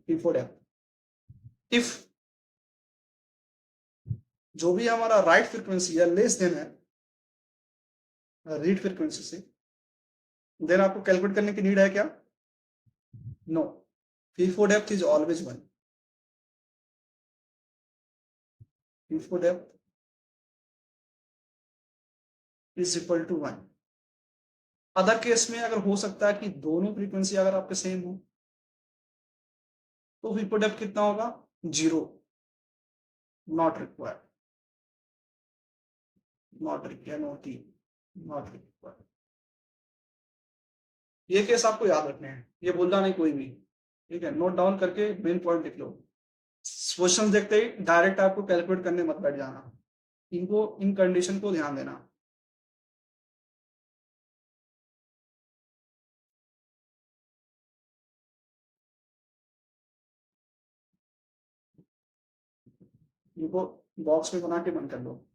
before F. If जो भी हमारा राइट फ्रीक्वेंसी है लेस देन है रीड फ्रीक्वेंसी से, देन आपको कैलकुलेट करने की नीड है क्या? No, FIFO depth is always one, FIFO depth is equal to one. Other case में अगर हो सकता है कि दोनों फ्रीक्वेंसी अगर आपके सेम हो तो FIFO डेप्थ कितना होगा? Zero, not required, not required, not required. ये केस आपको याद रखने हैं, ये बोलना नहीं कोई भी, ठीक है। नोट डाउन करके मेन पॉइंट लिख लो। क्वेश्चन देखते ही डायरेक्ट आपको कैलकुलेट करने मत बैठ जाना, इनको इन कंडीशन को ध्यान देना। इनको बॉक्स में बना के बंद कर लो।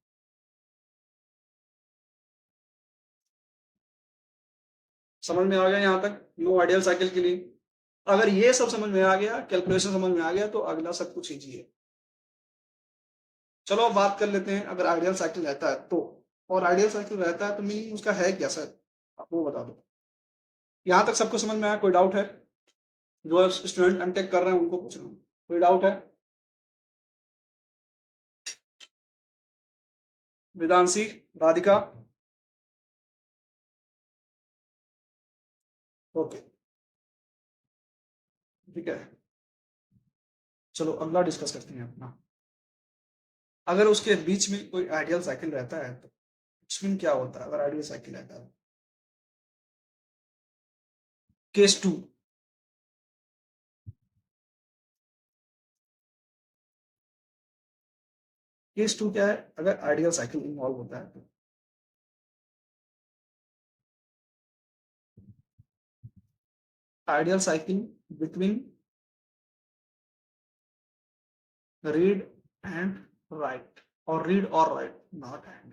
समझ में आ गया यहाँ तक नो आइडियल साइकिल के लिए? अगर ये सब समझ में आ गया, कैलकुलेशन समझ में आ गया, तो अगला सब कुछ ईजी है। चलो अब बात कर लेते हैं अगर आइडियल साइकिल रहता है तो, और आइडियल साइकिल रहता है तो मीनिंग उसका है क्या सर, आप वो बता दो। यहाँ तक सबको समझ में आया? कोई डाउट है? जो स्टूडेंट एमटेक कर रहे हैं उनको पूछ रहा हूँ, कोई डाउट है? वेदांशी, राधिका, ओके, ठीक है। चलो अगला डिस्कस करते हैं अपना। अगर उसके बीच में कोई आइडियल साइकिल रहता है तो उसमें क्या होता है अगर आइडियल साइकिल रहता है? केस टू, केस टू क्या है अगर आइडियल साइकिल इन्वॉल्व होता है तो? Ideal cycle between read and right, और रीड और राइट, नॉट एंड।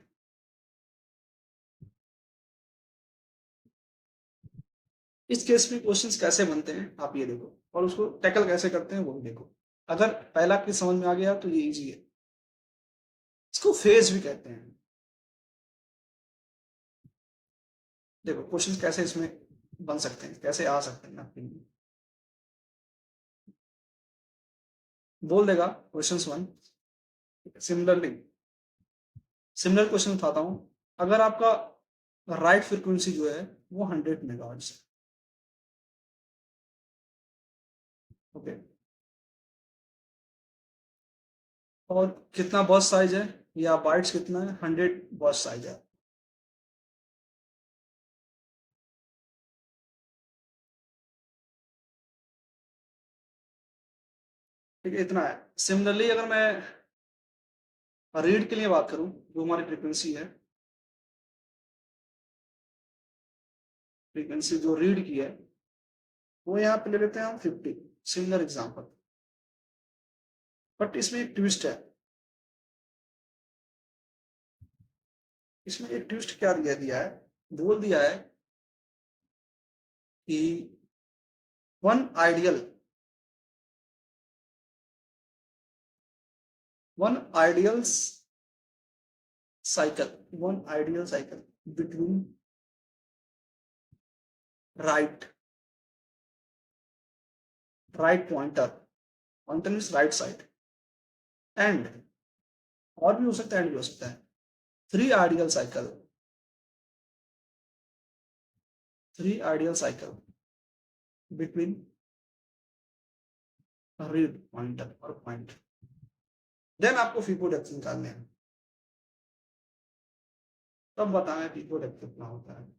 इस केस में क्वेश्चंस कैसे बनते हैं आप ये देखो, और उसको टैकल कैसे करते हैं वो भी देखो। अगर पहला केस समझ में आ गया तो ये इजी है, इसको फेज भी कहते हैं। देखो क्वेश्चंस कैसे इसमें बन सकते हैं, कैसे आ सकते हैं आपके लिए। बोल देगा questions one, similarly similar question उठाता हूं। अगर आपका राइट फ्रीक्वेंसी जो है वो 100 मेगाहर्ट्ज है, ओके, और कितना बस साइज है या बाइट्स कितना है, 100 बस साइज है, ठीक है, इतना है। सिमिलरली अगर मैं रीड के लिए बात करूं, जो हमारी फ्रीक्वेंसी है, फ्रीक्वेंसी जो रीड की है वो यहाँ पे ले लेते हैं हम 50, सिमिलर एग्जांपल। बट इसमें एक ट्विस्ट है, इसमें एक ट्विस्ट क्या दिया दिया है, बोल दिया है कि one ideal one ideal cycle one ideal cycle between right write pointer, pointer means right side, and, और भी हो सकता है, एंड भी हो सकता है, three ideal cycle, three ideal cycle between read pointer और पॉइंट, देन आपको फीको डेप्थ निकालने हैं। तब बताएं फीको डेप्थ कितना होता है।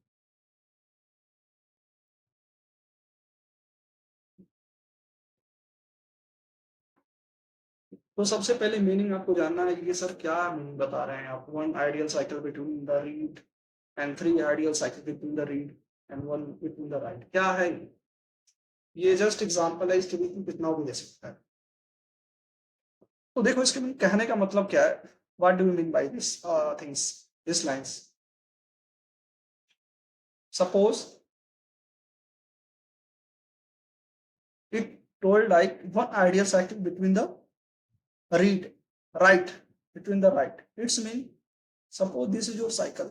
तो सबसे पहले मीनिंग आपको जानना है कि ये सर क्या मीनिंग बता रहे हैं आप, one ideal cycle between the read and three ideal cycle between the read and one between the right, क्या है ये? जस्ट एग्जांपल है, इसके बीच में कितना भी दे सकता है। तो देखो इसके कहने का मतलब क्या है, what do you mean by this things, this lines. Suppose it told like one ideal cycle between the read right, between the right, it's mean suppose this is your cycle,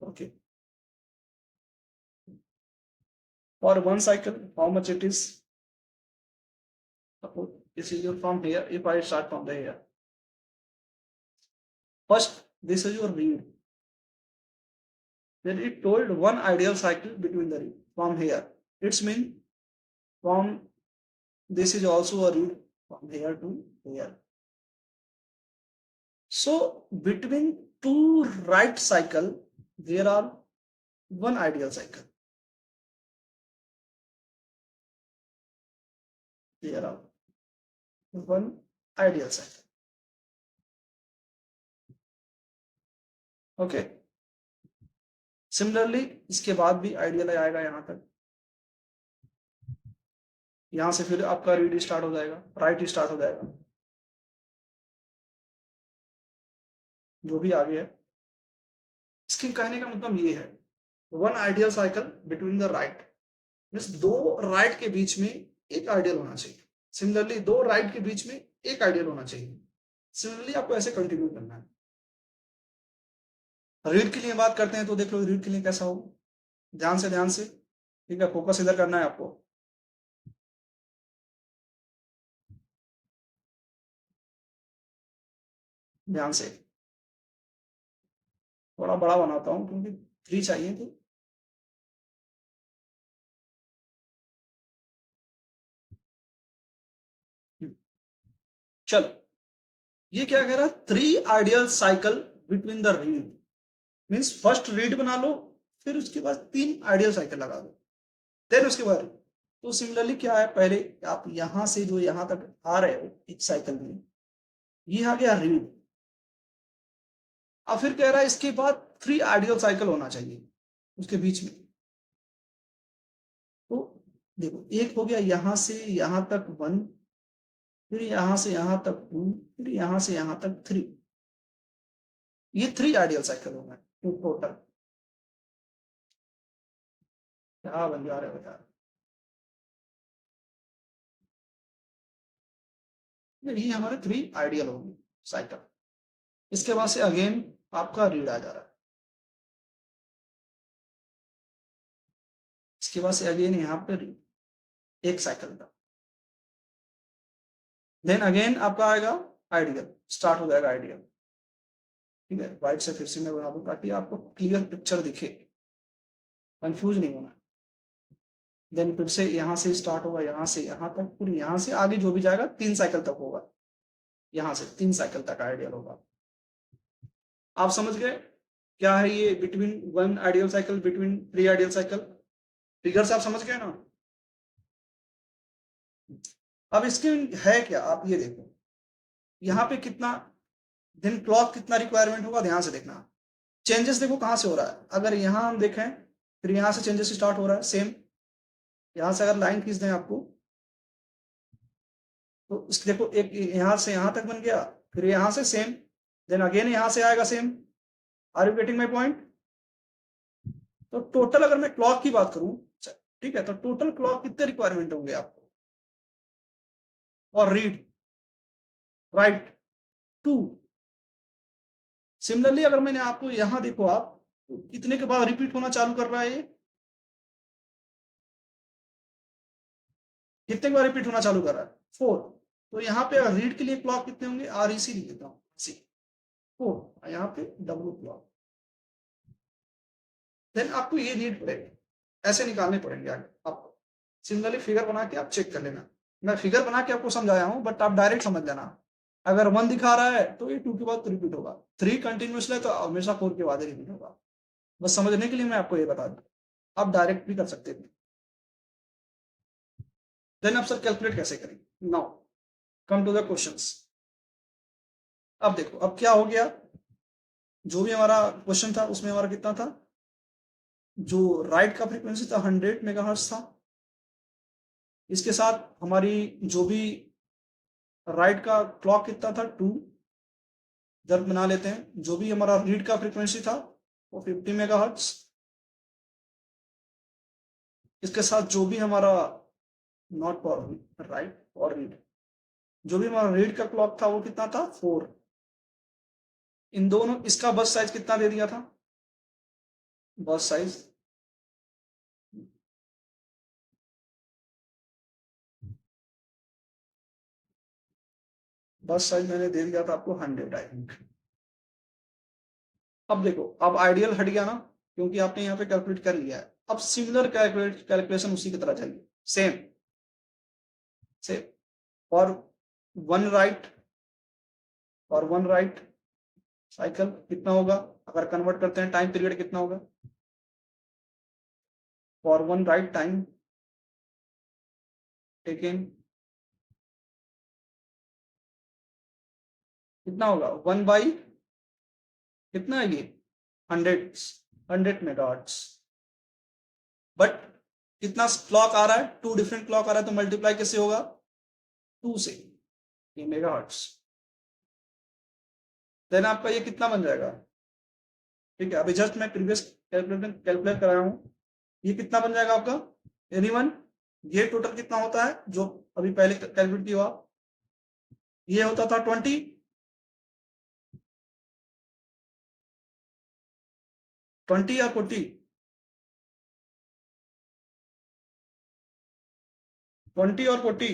okay, for one cycle how much it is, suppose this is your from here, if I start from the here, first this is your read, then it told one ideal cycle between the read from here, it's mean from this is also a read from here to here, So between two right cycle there are one ideal cycle. There are one ideal cycle. Okay similarly इसके बाद भी ideal आएगा यहां तक, यहां से फिर आपका रीड स्टार्ट हो जाएगा, राइट स्टार्ट हो जाएगा, जो भी आगे है। इसके कहने का मतलब ये है one ideal cycle between the right means दो राइट के बीच में एक आइडियल होना चाहिए। सिमिलरली दो राइट के बीच में एक आइडियल होना चाहिए। सिमिलरली आपको ऐसे कंटिन्यू करना है। रीड के लिए बात करते हैं तो देख लो रीड के लिए कैसा हो, ध्यान से ठीक है, फोकस इधर करना है आपको। ध्यान से, थोड़ा बड़ा बनाता हूं क्योंकि 3 चाहिए तो। चलो ये क्या कह रहा है, 3 ideal cycle between the read means first read बना लो, फिर उसके बाद 3 आइडियल साइकिल लगा दो, देन उसके बाद। तो सिमिलरली क्या है, पहले आप यहां से जो यहां तक आ रहे हो एक साइकिल में, ये आ गया रीड। अब फिर कह रहा है इसके बाद 3 आइडियल साइकिल होना चाहिए उसके बीच में। तो देखो एक हो गया यहां से यहां तक 1, फिर यहां से यहां तक 2, फिर यहां से यहां तक 3। ये 3 आइडियल साइकिल हो गए टोटल। क्या बन जा रहा है बता, ये हमारे 3 आइडियल होंगे साइकिल। इसके बाद से अगेन आपका रीड आ जा रहा है, इसके बाद से अगेन यहाँ पे एक साइकिल का, देन अगेन आपका आएगा आइडियल, स्टार्ट हो जाएगा आइडियल। ठीक है, वाइट से फिर से मैं बना दूं ताकि आपको क्लियर पिक्चर दिखे, कंफ्यूज नहीं होना। देन फिर से यहाँ से स्टार्ट होगा, यहाँ से यहाँ तक, पूरी यहाँ से आगे जो भी जाएगा 3 साइकिल तक होगा, यहाँ से 3 साइकिल तक आइडियल होगा। आप समझ गए क्या है ये between one ideal cycle between 3 ideal cycle, figure से आप समझ गए ना। अब इसके है क्या, आप ये देखो यहाँ पे कितना दिन क्लॉक कितना रिक्वायरमेंट होगा, ध्यान से देखना। चेंजेस देखो कहां से हो रहा है, अगर यहां हम देखें फिर यहां से चेंजेस स्टार्ट हो रहा है सेम। यहां से अगर लाइन खींच दें आपको तो इसके देखो एक यहां से यहां तक बन गया, फिर यहां से सेम, देन अगेन यहां से आएगा same. Are you getting my point. तो टोटल अगर मैं क्लॉक की बात करूं, ठीक है, तो टोटल क्लॉक कितने रिक्वायरमेंट होंगे आपको, और रीड राइट 2। सिमिलरली अगर मैंने आपको यहां देखो आप तो कितने के बाद रिपीट होना चालू कर रहा है, ये कितने के बाद रिपीट होना चालू कर रहा है, 4। तो यहाँ पे रीड के लिए क्लॉक कितने होंगे, आर ई सी लिख देता हूँ, सी 4, यहाँ पे डब्ल्यू क्लॉक। देन आपको ये नीड पड़ेगा, ऐसे निकालने पड़ेंगे आगे आपको। सिमिलरली फिगर बना के आप चेक कर लेना, मैं फिगर बना के आपको समझाया हूँ बट आप डायरेक्ट समझ लेना। अगर 1 दिखा रहा है तो ये 2 के बाद रिपीट होगा, 3 कंटिन्यूस है तो हमेशा 4 के बाद ही रिपीट होगा। बस समझने के लिए मैं आपको ये बता दूं, आप डायरेक्ट भी कर सकते थे। देन आप सर कैलकुलेट कैसे करेंगे, now come to the questions. अब देखो अब क्या हो गया, जो भी हमारा क्वेश्चन था उसमें हमारा कितना था, जो राइट का फ्रीक्वेंसी था 100 मेगाहर्ट्ज था। इसके साथ हमारी जो भी राइट का क्लॉक कितना था 2, इधर बना लेते हैं, जो भी हमारा रीड का फ्रीक्वेंसी था वो 50 मेगाहर्ट्ज। इसके साथ जो भी हमारा नॉट फॉर राइट और रीड, जो भी हमारा रीड का क्लॉक था वो कितना था 4। इन दोनों इसका बस साइज कितना दे दिया था, बस साइज मैंने दे दिया था आपको 100 आई थिंक। अब देखो अब आइडियल हट गया ना, क्योंकि आपने यहाँ पे कैलकुलेट कर लिया है। अब सिमिलर कैलकुलेशन उसी की तरह चाहिए, सेम सेम, और 1 राइट और 1 राइट साइकिल कितना होगा, अगर कन्वर्ट करते हैं टाइम पीरियड कितना होगा, for one right time taken कितना होगा, 1 बाई कितना है ये, 100 मेगाहर्ट्ज। बट कितना क्लॉक आ रहा है, 2 डिफरेंट क्लॉक आ रहा है, तो मल्टीप्लाई कैसे होगा, 2 से, ये मेगाहर्ट्ज। देन आपका ये कितना बन जाएगा, ठीक है, अभी जस्ट मैं प्रीवियस कैलकुलेट कराया हूं, ये कितना बन जाएगा आपका, एनीवन, ये टोटल कितना होता है जो अभी पहले कैलकुलेट किया हुआ, ये होता था 20, 20 या 40, 20 और 40,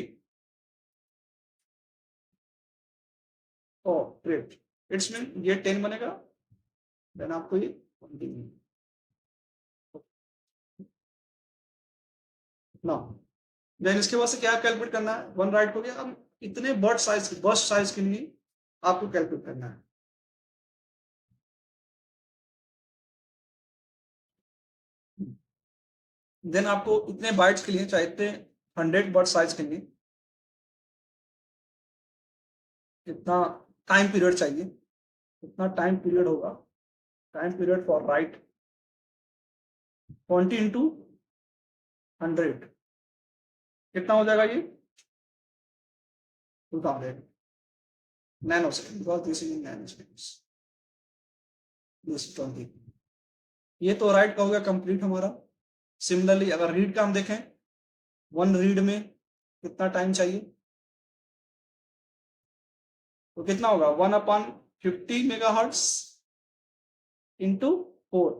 ओ ग्रेट, इट्स मीन ये 10 बनेगा, देन आपको ये 20 ना। देन इसके बाद से क्या कैलकुलेट करना है, वन राइट हो गया, अब इतने बर्स्ट साइज के लिए आपको कैलकुलेट करना है। देन आपको इतने बाइट्स के लिए चाहते 100 बर्ड साइज के लिए कितना टाइम पीरियड चाहिए, कितना टाइम पीरियड होगा, time period for right 20 into 100 कितना हो जाएगा ये, 2000 nano second, because this is in nano seconds, this 20, ये तो राइट का हो गया कंप्लीट हमारा। सिमिलरली अगर रीड का हम देखें, वन रीड में कितना टाइम चाहिए, तो कितना होगा, 1/50 megahertz into 4,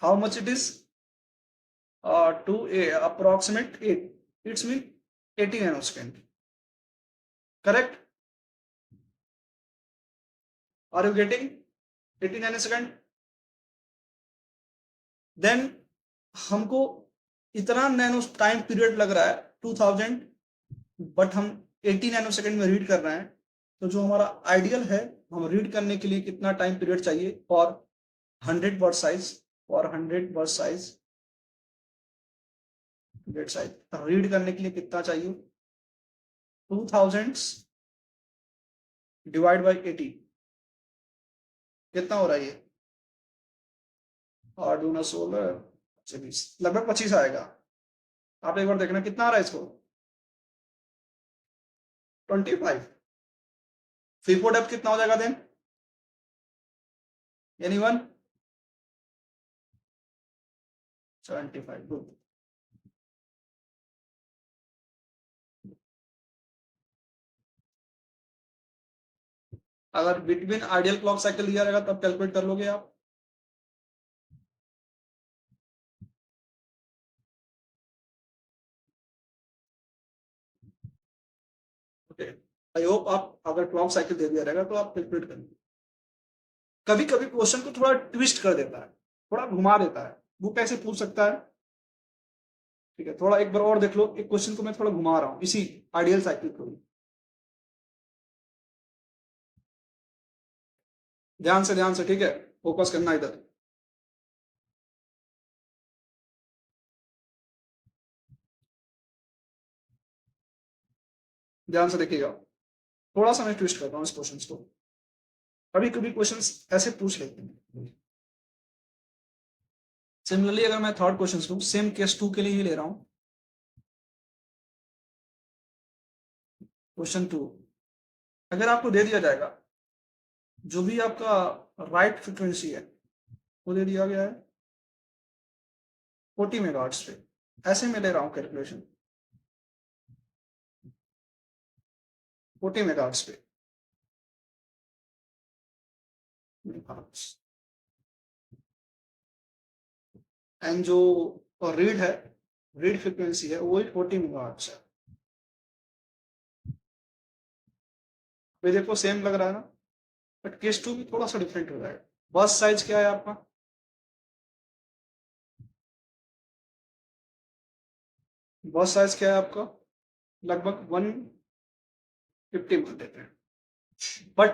how much it is, to approximate 8, it's mean 80 nanosecond, correct, are you getting 80 nanosecond। Then हमको इतना नैनो टाइम पीरियड लग रहा है 2000, बट हम 80 नैनोसेकंड में रीड कर रहे हैं, तो जो हमारा आइडियल है, हम रीड करने के लिए कितना टाइम पीरियड चाहिए for 100 word size, for 100 word size date size read करने के लिए कितना चाहिए, 2000 डिवाइड बाई 80 कितना हो रहा है ये, और दूना 16 26, लगभग 25 आएगा। आप एक बार देखना कितना आ रहा है इसको, 25, फीफो डेप्थ कितना हो जाएगा देन, एनीवन, 75, गुड। अगर बिटवीन आइडियल क्लॉक साइकिल दिया रहेगा तब कैलकुलेट कर लोगे आप, ओके, आई होप आप अगर क्लॉक साइकिल दे दिया रहेगा तो आप कैलकुलेट करेंगे। कभी कभी क्वेश्चन को थोड़ा ट्विस्ट कर देता है, थोड़ा घुमा देता है, वो कैसे पूछ सकता है, ठीक है, थोड़ा एक बार और देख लो, एक क्वेश्चन को मैं थोड़ा घुमा रहा हूँ इसी आइडियल साइकिल को, ध्यान से, ठीक है, फोकस करना इधर, ध्यान से देखिएगा, थोड़ा सा मैं ट्विस्ट करता हूँ इस क्वेश्चन को, कभी कभी क्वेश्चन ऐसे पूछ लेते हैं। सिमिलरली अगर मैं थर्ड क्वेश्चन लूँ, सेम केस 2 के लिए ही ले रहा हूँ, क्वेश्चन 2, अगर आपको दे दिया जाएगा जो भी आपका राइट फ्रिक्वेंसी है वो दे दिया गया है 40 मेगाहर्ट्ज पे, ऐसे में ले रहा हूँ कैलकुलेशन 40 मेगाहर्ट्ज पे, एंड जो रीड है, रीड फ्रिक्वेंसी है वही 40 मेगाहर्ट्ज है। ये देखो सेम लग रहा है ना, बट केस 2 भी थोड़ा सा डिफरेंट हो जाएगा। बस साइज क्या है आपका, बस साइज क्या है आपका, लगभग 150 मान लेते हैं, बट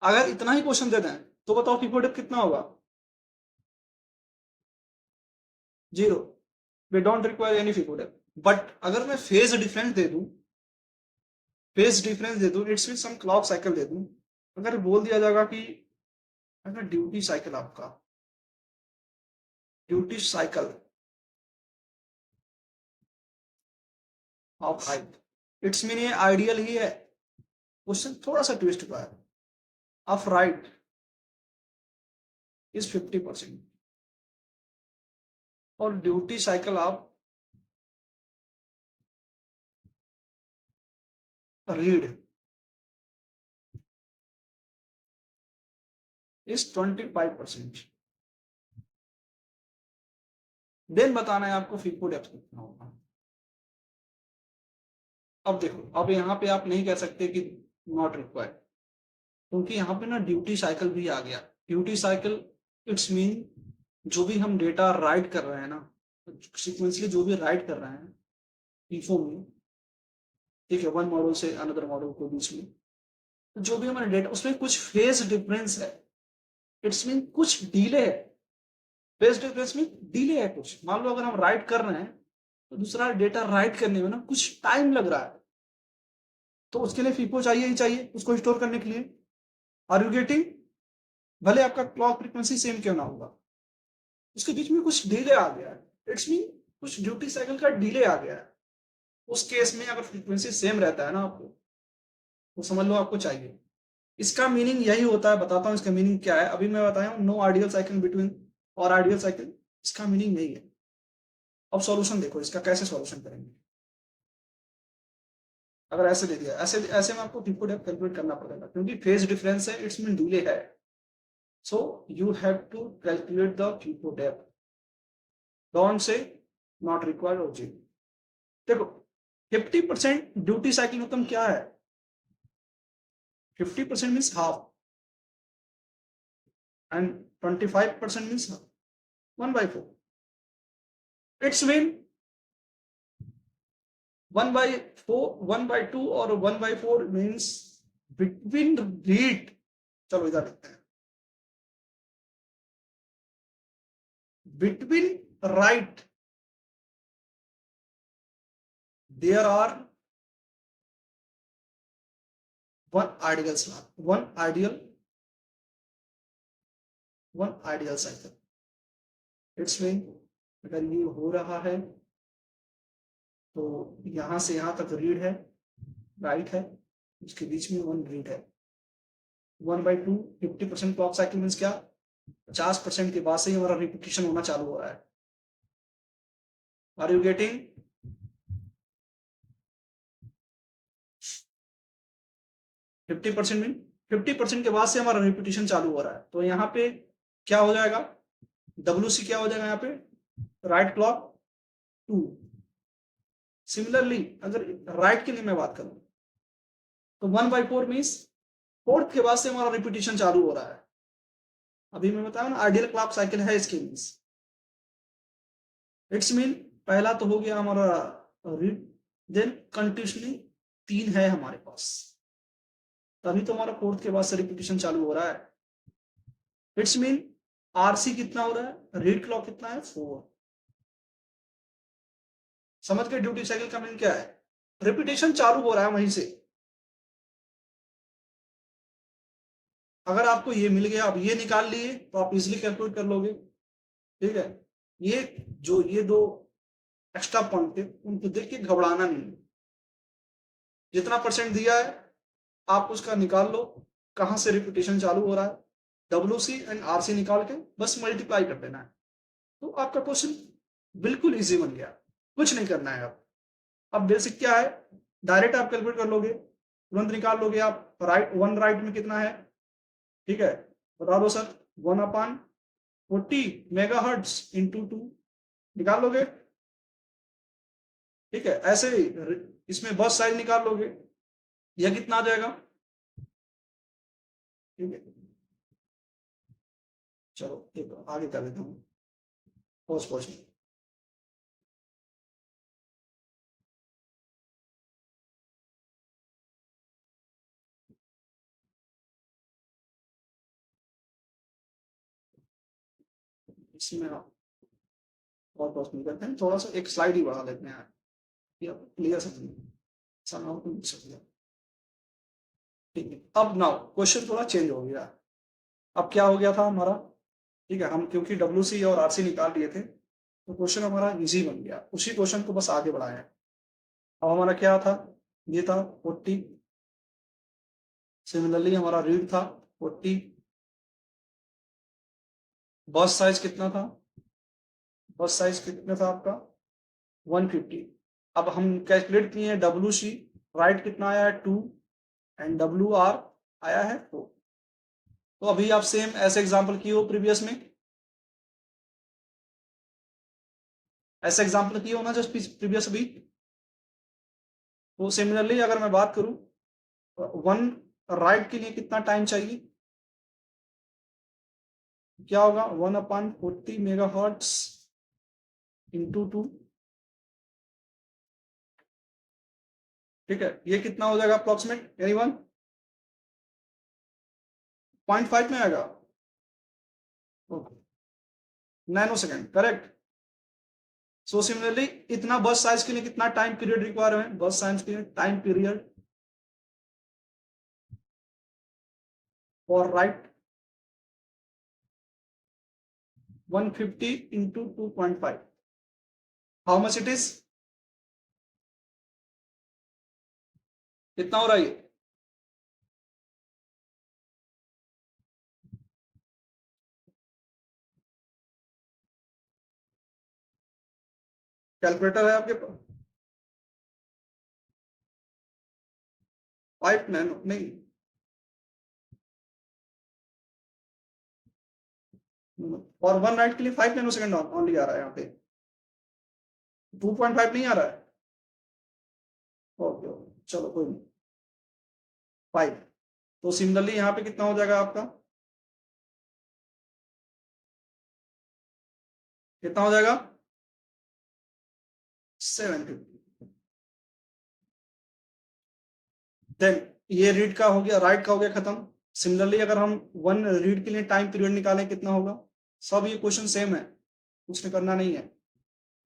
अगर इतना ही क्वेश्चन दे दें तो बताओ फीफो डेप्थ कितना होगा? 0। We don't require any FIFO depth. But अगर मैं फेज डिफरेंस दे दूं, it's mean some clock cycle दे दूं, अगर बोल दिया जाएगा कि अगर duty cycle of height, it's mean ये आइडियल ही है। क्वेश्चन थोड़ा सा ट्विस्ट हुआ है। ऑफ राइट इज 50% और duty cycle of read is 25%। Then बताना है आपको फीफो डेप्थ कितना होगा। अब देखो, अब यहाँ पे आप नहीं कह सकते कि नॉट रिक्वायर्ड, क्योंकि यहाँ पे ना ड्यूटी साइकिल भी आ गया। ड्यूटी साइकिल इट्स मीन जो भी हम डेटा राइट कर रहे हैं ना, सिक्वेंसली जो भी राइट कर रहे हैं फीफो में, ठीक है, वन मॉडल से अनदर मॉडल के बीच में, तो जो भी हमारा डेटा उसमें कुछ फेज डिफरेंस है, इट्स मीन कुछ डिले है। फेज डिफरेंस में डिले है कुछ। मान लो अगर हम राइट कर रहे हैं तो दूसरा डेटा राइट करने में ना कुछ टाइम लग रहा है, तो उसके लिए फीफो चाहिए ही चाहिए उसको स्टोर करने के लिए। Are you getting? भले आपका क्लॉक फ्रीक्वेंसी सेम क्यों ना होगा, उसके बीच में कुछ डिले आ गया है, इट्स मीन कुछ ड्यूटी साइकिल का डिले आ गया है। उस केस में अगर फ्रीक्वेंसी सेम रहता है ना आपको, तो समझ लो आपको चाहिए। इसका मीनिंग यही होता है, बताता हूँ इसका मीनिंग क्या है। अभी मैं बताया हूँ नो आइडियल साइकिल बिटवीन और आइडियल साइकिल, इसका मीनिंग यही है। अब सॉल्यूशन देखो इसका, कैसे सॉल्यूशन करेंगे। अगर ऐसे दे दिया, ऐसे ऐसे में आपको फीफो डेप्थ कैलकुलेट करना पड़ेगा, क्योंकि फेज डिफरेंस है, इट्स मीन डिले है। So you have to calculate the FIFO depth. Don't say not required और जी। देखो 50% ड्यूटी साइकिल मतलब क्या है? 50% means half and 25% means 1/4। It's mean 1/4, 1/2 और 1/4 मीन्स बिटवीन रीड। चलो इधर लिखते हैं, between write there are one ideal cycle. It's mean अगर ये हो रहा है तो यहां से यहां तक रीड है, राइट है, उसके बीच में वन रीड है। 1/2 50% क्लॉक साइकिल मीन्स क्या? 50% के बाद से ही हमारा रिपीटिशन होना चालू हो रहा है। Are you getting? 50% मीन 50% के बाद से हमारा रिपीटिशन चालू हो रहा है, तो यहाँ पे क्या हो जाएगा? WC क्या हो जाएगा यहाँ पे? Right clock 2। सिमिलरली अगर राइट के लिए मैं बात करूं तो 1/4 मीन्स फोर्थ के बाद से हमारा रिपीटिशन चालू हो रहा है। अभी मैं बताया ना आइडियल क्लॉक साइकिल है इसके मीन्स। इट्स मीन पहला तो हो गया हमारा रीड, देन कंटिन्यूसली 3 है हमारे पास, तभी तो हमारा फोर्थ के बाद से रिपीटिशन चालू हो रहा है। इट्स मीन RC कितना हो रहा है? रीड क्लॉक कितना है? 4। समझ के ड्यूटी साइकिल का मीन क्या है? रिपीटेशन चालू हो रहा है वहीं से। अगर आपको ये मिल गया, आप ये निकाल लिए तो आप इजिली कैलकुलेट कर लोगे, ठीक है। ये जो ये दो एक्स्ट्रा पॉइंट थे उनको देख के घबराना नहीं। जितना परसेंट दिया है आप उसका निकाल लो, कहां से रिपीटेशन चालू हो रहा है, WC एंड RC निकाल के बस मल्टीप्लाई कर देना है, तो आपका क्वेश्चन बिल्कुल इजी बन गया। कुछ नहीं करना है। अब बेसिक क्या है, डायरेक्ट आप कैलकुलेट कर लोगे, तुरंत निकाल लोगे आप। राइट, वन राइट में कितना है, ठीक है, बता दो सर। 1/40 मेगाहर्ट्ज इंटू 2, निकाल लोगे, ठीक है। ऐसे ही इसमें बस साइज निकाल लोगे, यह कितना आ जाएगा, ठीक है। चलो एक आगे कर देता हूँ, पहुंच पहुंच। इसमें आप और पॉसिबल करते हैं, थोड़ा सा एक स्लाइड ही बढ़ा लेते हैं यार, क्लियर समझिए, सर को समझिए। ठीक है, अब नाउ क्वेश्चन थोड़ा चेंज हो गया। अब क्या हो गया था हमारा, ठीक है, हम क्योंकि WC और RC निकाल लिए थे तो क्वेश्चन हमारा इजी बन गया, उसी क्वेश्चन को बस आगे बढ़ाया। अब हमारा क्या था, ये था 40, सिमिलरली हमारा रीड था 40, बस साइज कितना था, बस साइज कितना था आपका 150। अब हम कैलकुलेट किए हैं WC, राइट कितना आया है 2 एंड WR आया है 4। तो अभी आप सेम ऐसे एग्जांपल किए हो प्रीवियस में, ऐसे एग्जांपल किए हो ना जस्ट प्रीवियस अभी। तो सिमिलरली अगर मैं बात करूं, वन राइट के लिए कितना टाइम चाहिए, क्या होगा 1/40 MHz इंटू 2, ठीक है, ये कितना हो जाएगा अप्रोक्सीमेट एनीवन 0.5 में आएगा, nano second correct. So similarly इतना बस साइज के लिए कितना टाइम पीरियड रिक्वायर है, बस साइज के लिए time period for right 150 into 2.5, how much it is, कितना हो रहा है ये, कैलकुलेटर है आपके पास, 5 नैनो नहीं, और वन राइट के लिए 5 नैनो सेकंड ओनली आ रहा है यहाँ पे, 2.5 नहीं आ रहा है। ओके चलो कोई नहीं, 5। तो सिमिलरली यहाँ पे कितना हो जाएगा आपका, कितना हो जाएगा 750। देन ये रीड का हो गया, राइट का हो गया खत्म। सिमिलरली अगर हम वन रीड के लिए टाइम पीरियड निकालें कितना होगा, सब ये क्वेश्चन सेम है, कुछ करना नहीं है,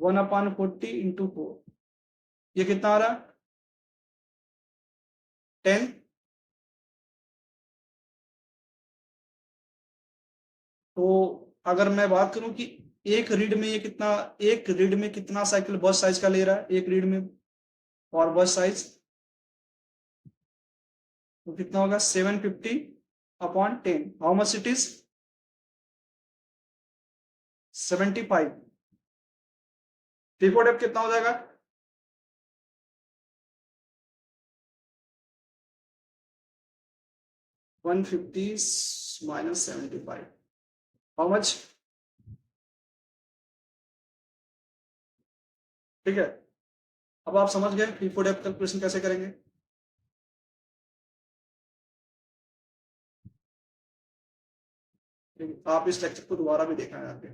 1/40 इंटू 4, ये कितना आ रहा है 10। तो अगर मैं बात करूं कि एक रीड में ये कितना, एक रीड में कितना साइकिल बस साइज का ले रहा है एक रीड में, और बस साइज तो कितना होगा 750/10, how much it is 75। FIFO depth कितना हो जाएगा 150 माइनस 75, हाउ मच, ठीक है। अब आप समझ गए FIFO डेप्थ कैलकुलेशन कैसे करेंगे। आप इस लेक्चर को दोबारा भी देखना है,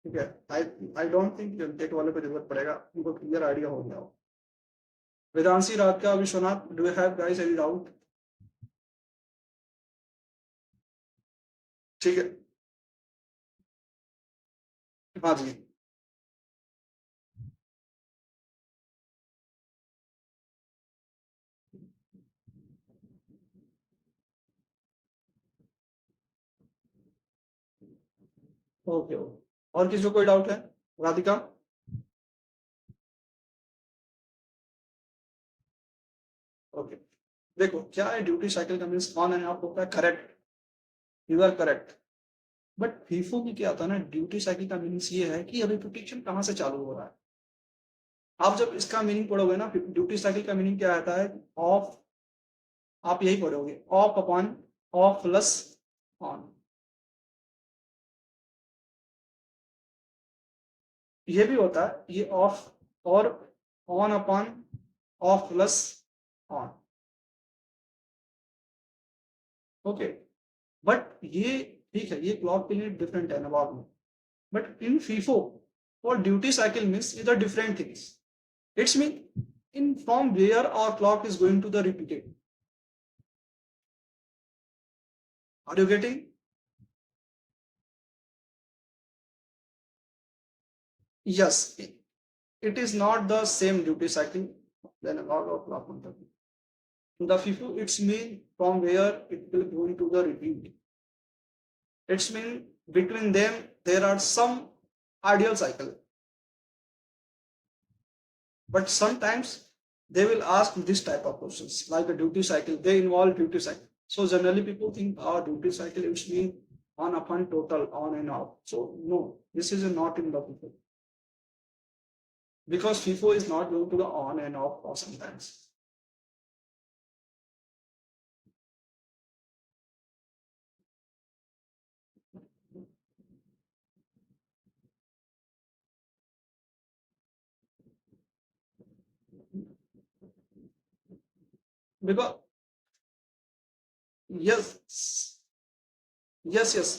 ठीक है। आई आई डोंट थिंक टेट वाले को जरूरत पड़ेगा, उनको क्लियर आइडिया हो गया हो। वेदांशी, रात का, Vishwanath, do you have guys any doubt, ठीक है, हाँ जी, ओके ओके। और किसी को कोई डाउट है, राधिका, ओके। देखो क्या है, ड्यूटी साइकिल का मीन्स ऑन एंड ऑफ होता है, correct, you are correct. But FIFO में क्या था ना, ड्यूटी साइकिल का मीनिंग ये है कि अभी प्रोटेक्शन कहाँ से चालू हो रहा है। आप जब इसका मीनिंग पढ़ोगे ना, ड्यूटी साइकिल का मीनिंग क्या आता है, ऑफ, आप यही पढ़ोगे of upon of plus on, ये भी होता है ये ऑफ, और on upon of plus on, okay. But ये ठीक है, ये क्लॉक के लिए डिफरेंट है नवाब में, but in FIFO for duty cycle means these are different things. It's mean in from where our clock is going to the repeated. Are you getting? Yes, it is not the same duty cycle than a log or clock counter. The FIFO, it's mean from where it will go into the repeat. It's mean between them there are some ideal cycle, but sometimes they will ask this type of questions like a duty cycle. They involve duty cycle. So generally people think our duty cycle it's mean on upon total on and off. So no, this is not in the FIFO because FIFO is not going to the on and off or sometimes. Because yes, yes,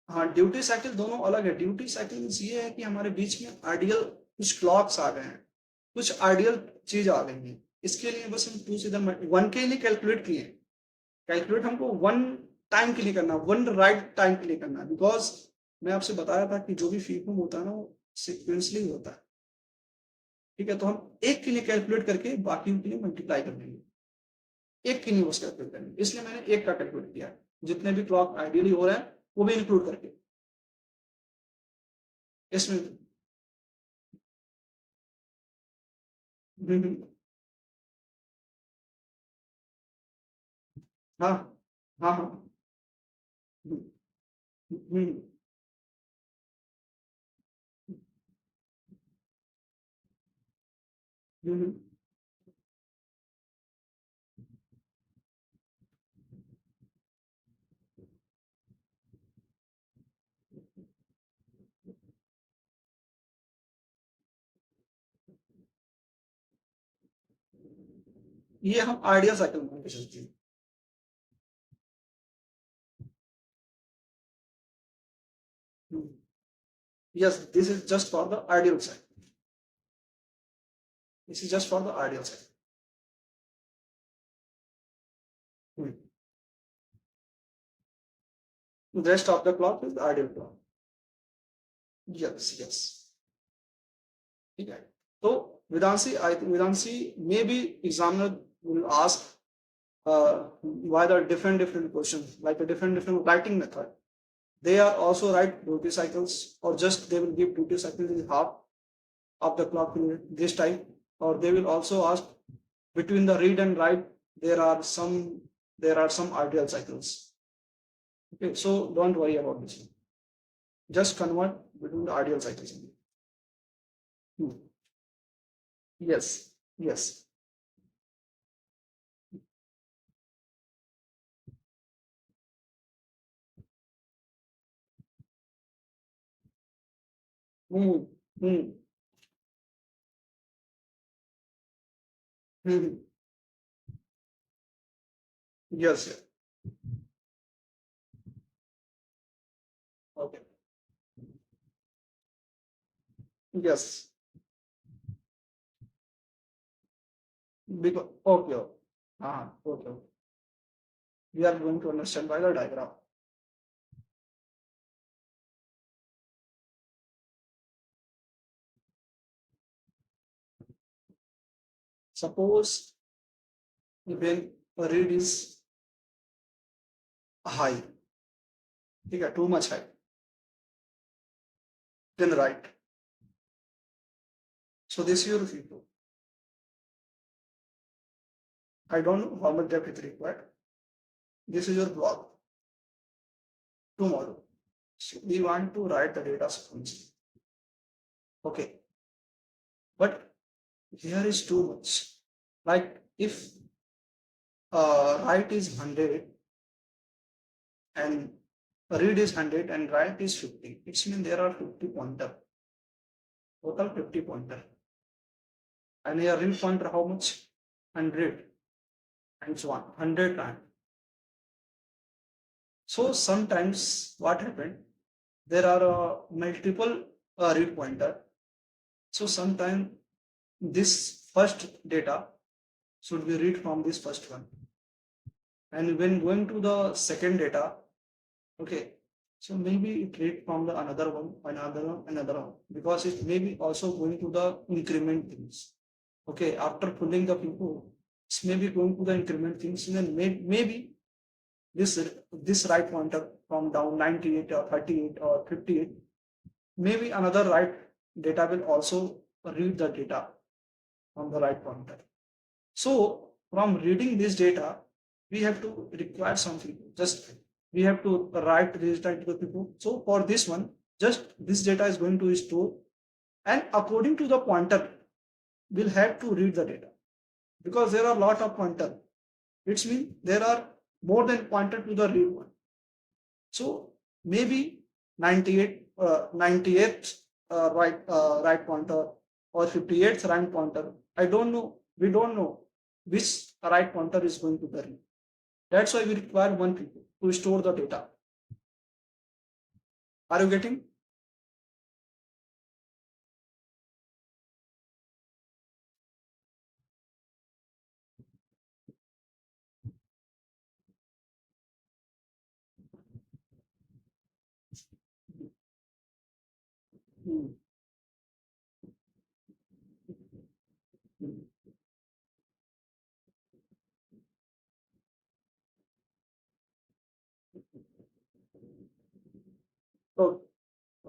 हाँ duty cycle दोनों अलग है। Duty cycle ये है कि हमारे बीच में ideal कुछ क्लॉक्स आ गए हैं, कुछ आइडियल चीज आ गई है। इसके लिए बस हम टू से वन के लिए कैलकुलेट किए। कैलकुलेट हमको वन टाइम के लिए करना, वन राइट टाइम के लिए करना। बिकॉज मैं आपसे बताया था कि जो भी फीफॉर्म होता है ना वो सिक्वेंसली होता है। ठीक है, तो हम एक के लिए कैलकुलेट करके बाकी के लिए मल्टीप्लाई कर देंगे। एक की नहीं बस कैलकुलेट करेंगे, इसलिए मैंने एक का कैलकुलेट किया। जितने भी क्लॉक आइडियली हो रहे हैं वो भी इंक्लूड करके इसमें। हम्म, हाँ हाँ हाँ। हम्म, हम्म, हम्म। ये हम आइडियल साइकिल मान के चलते हैं। Yes, this is just for the ideal cycle. This is just for the ideal cycle. Rest of the clock is ideal clock. Yes yes. ठीक है, तो Vidanshi, I think Vidanshi, maybe examiner will ask why the different questions, like a different writing method. They are also write duty cycles, or just they will give duty cycles in half of the clock period this time, or they will also ask between the read and write there are some ideal cycles. Okay, so don't worry about this. Just convert between the ideal cycles. Hmm. Yes, yes. Hmm. Hmm. Hmm. Yes, yes. Okay. Yes. Because okay. Okay. Okay. Okay. We are going to understand by the diagram. Suppose when a read is high, ठीक है, too much high, then write. So this is your feedback. I don't know how much depth is required. This is your block tomorrow. So we want to write the data sequence. Okay, but here is too much. Like if write is 100 and read is 100 and write is 50, it means there are 50 pointer, total 50 pointer. And here read pointer how much? 100 and so on, 100 times. So sometimes what happened? There are multiple read pointer. So sometimes this first data should be read from this first one. And when going to the second data, okay, So maybe it read from the another one, another one, because it may be also going to the increment things. Okay, after pulling the people, it's maybe going to the increment things, and then maybe this right pointer from down 98 or 38 or 58, maybe another right data will also read the data from the right pointer. So from reading this data, we have to require something. Just we have to write this data to the people. So for this one, just this data is going to store, and according to the pointer, we'll have to read the data, because there are a lot of pointer. It means there are more than pointer to the read one. So maybe 98, 98th right pointer or 58th right pointer. I don't know. We don't know which right pointer is going to the read. That's why we require one people to store the data. Are you getting? Hmm.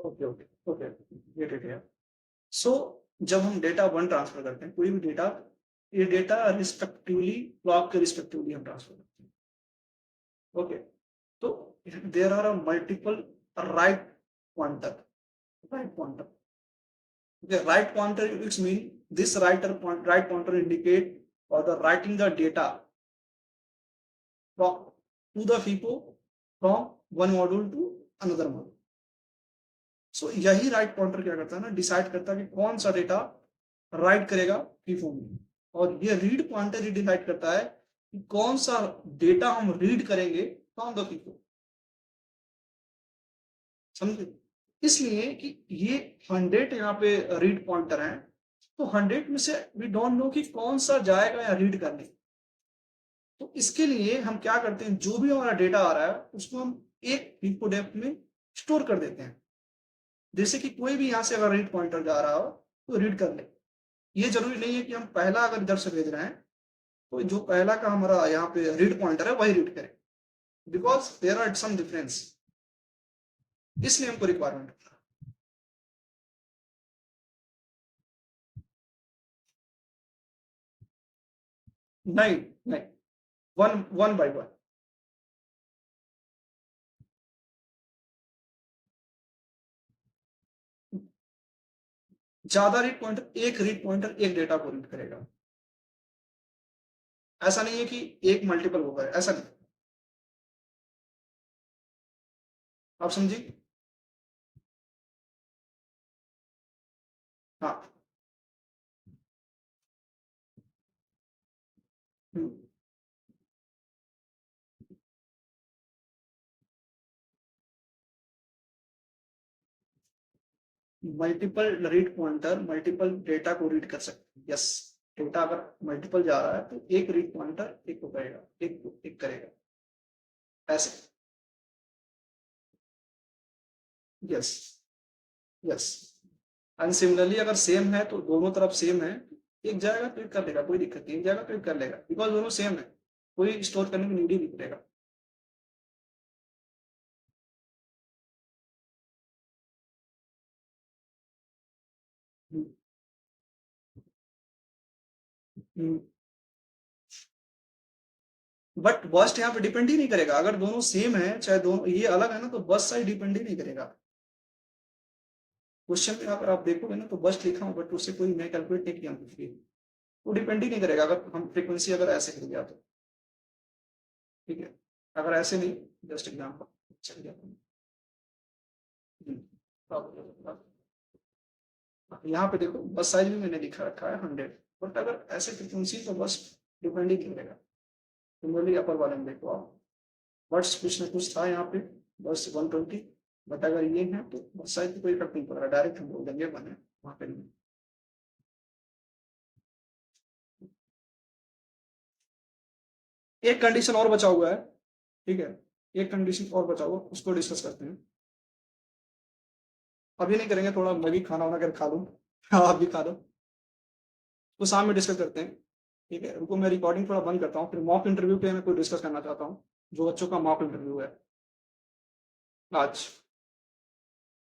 Okay, okay, okay, okay. Get it here. So जब हम data one transfer करते हैं, कोई भी data, ये data respectively clock के respectively हम transfer करते हैं. ओके, तो there are multiple write pointer. Right pointer. Okay, right pointer, it means this right pointer indicate or the writing the data from to the FIFO from one module to another module. So यही write pointer क्या करता है ना, decide करता है कि कौन सा डेटा राइट करेगा FIFO में, और ये रीड पॉइंटर ही डिसाइड करता है कि कौन सा डेटा हम रीड करेंगे फ्रॉम द FIFO. समझे? इसलिए कि ये 100 यहाँ पे रीड पॉइंटर है, तो 100 में से वी डोंट नो कि कौन सा जाएगा या रीड करने. तो इसके लिए हम क्या करते हैं, जो भी हमारा डेटा आ रहा है उसको हम एक FIFO डेप्थ में स्टोर कर देते हैं, जैसे कि कोई भी यहाँ से अगर रीड पॉइंटर जा रहा हो तो रीड कर ले. ये जरूरी नहीं है कि हम पहला अगर इधर से भेज रहे हैं तो जो पहला का हमारा यहाँ पे रीड पॉइंटर है वही रीड करें, because there are some difference. इसलिए हमको रिक्वायरमेंट. नहीं, नहीं, वन वन बाय वन. ज्यादा रीड पॉइंटर, एक रीड पॉइंटर एक डेटा को रीड करेगा. ऐसा नहीं है कि एक मल्टीपल होगा, ऐसा नहीं. आप समझी? हाँ. Multiple read pointer multiple data को रीड कर सकते हैं. यस, डेटा अगर मल्टीपल जा रहा है तो एक रीड पॉइंटर एक को करेगा, एक करेगा, ऐसे. Yes, yes. एंड सिमिलरली अगर सेम है तो दोनों तरफ सेम है, एक जाएगा तो एक कर लेगा, कोई दिक्कत नहीं, एक जाएगा तो एक कर लेगा, बिकॉज दोनों सेम है, कोई स्टोर करने की नीड ही नहीं पड़ेगा. बट बस्ट यहाँ पे डिपेंड ही नहीं करेगा, अगर दोनों सेम है, चाहे दोनों ये अलग है ना, तो बस्ट साइज डिपेंड ही नहीं करेगा. क्वेश्चन में अगर आप देखोगे ना तो बस्ट लिखा हूँ, बट उससे कोई मैं कैलकुलेट नहीं किया कुछ भी, वो डिपेंड ही नहीं करेगा अगर हम फ्रीक्वेंसी अगर ऐसे कर दिया तो. ठीक है, अगर ऐसे नहीं, जस्ट एग्जाम्पल चल गया. यहाँ पे देखो बस साइज भी मैंने लिखा रखा है 100, बट अगर ऐसे फ्रीक्वेंसी तो बस डिपेंड ही नहीं करेगा. सिमिलरली अपर वाले में देखो आप, बट्स कुछ ना कुछ था यहाँ पे, बस 120, बट अगर ये है तो बस साइज कोई इफेक्ट नहीं पड़ रहा, डायरेक्ट हम बोल देंगे बने वहाँ पे नहीं. एक कंडीशन और बचा हुआ है. ठीक है, एक कंडीशन और बचा हुआ, उसको डिस्कस करते हैं. अभी नहीं करेंगे, थोड़ा मैं भी खाना वाना कर खा लूँ। आप भी खा लो, तो शाम में डिस्कस करते हैं। ठीक है, रुको मैं रिकॉर्डिंग थोड़ा बंद करता हूँ, फिर मॉक इंटरव्यू पे मैं कोई डिस्कस करना चाहता हूँ, जो बच्चों का मॉक इंटरव्यू है आज।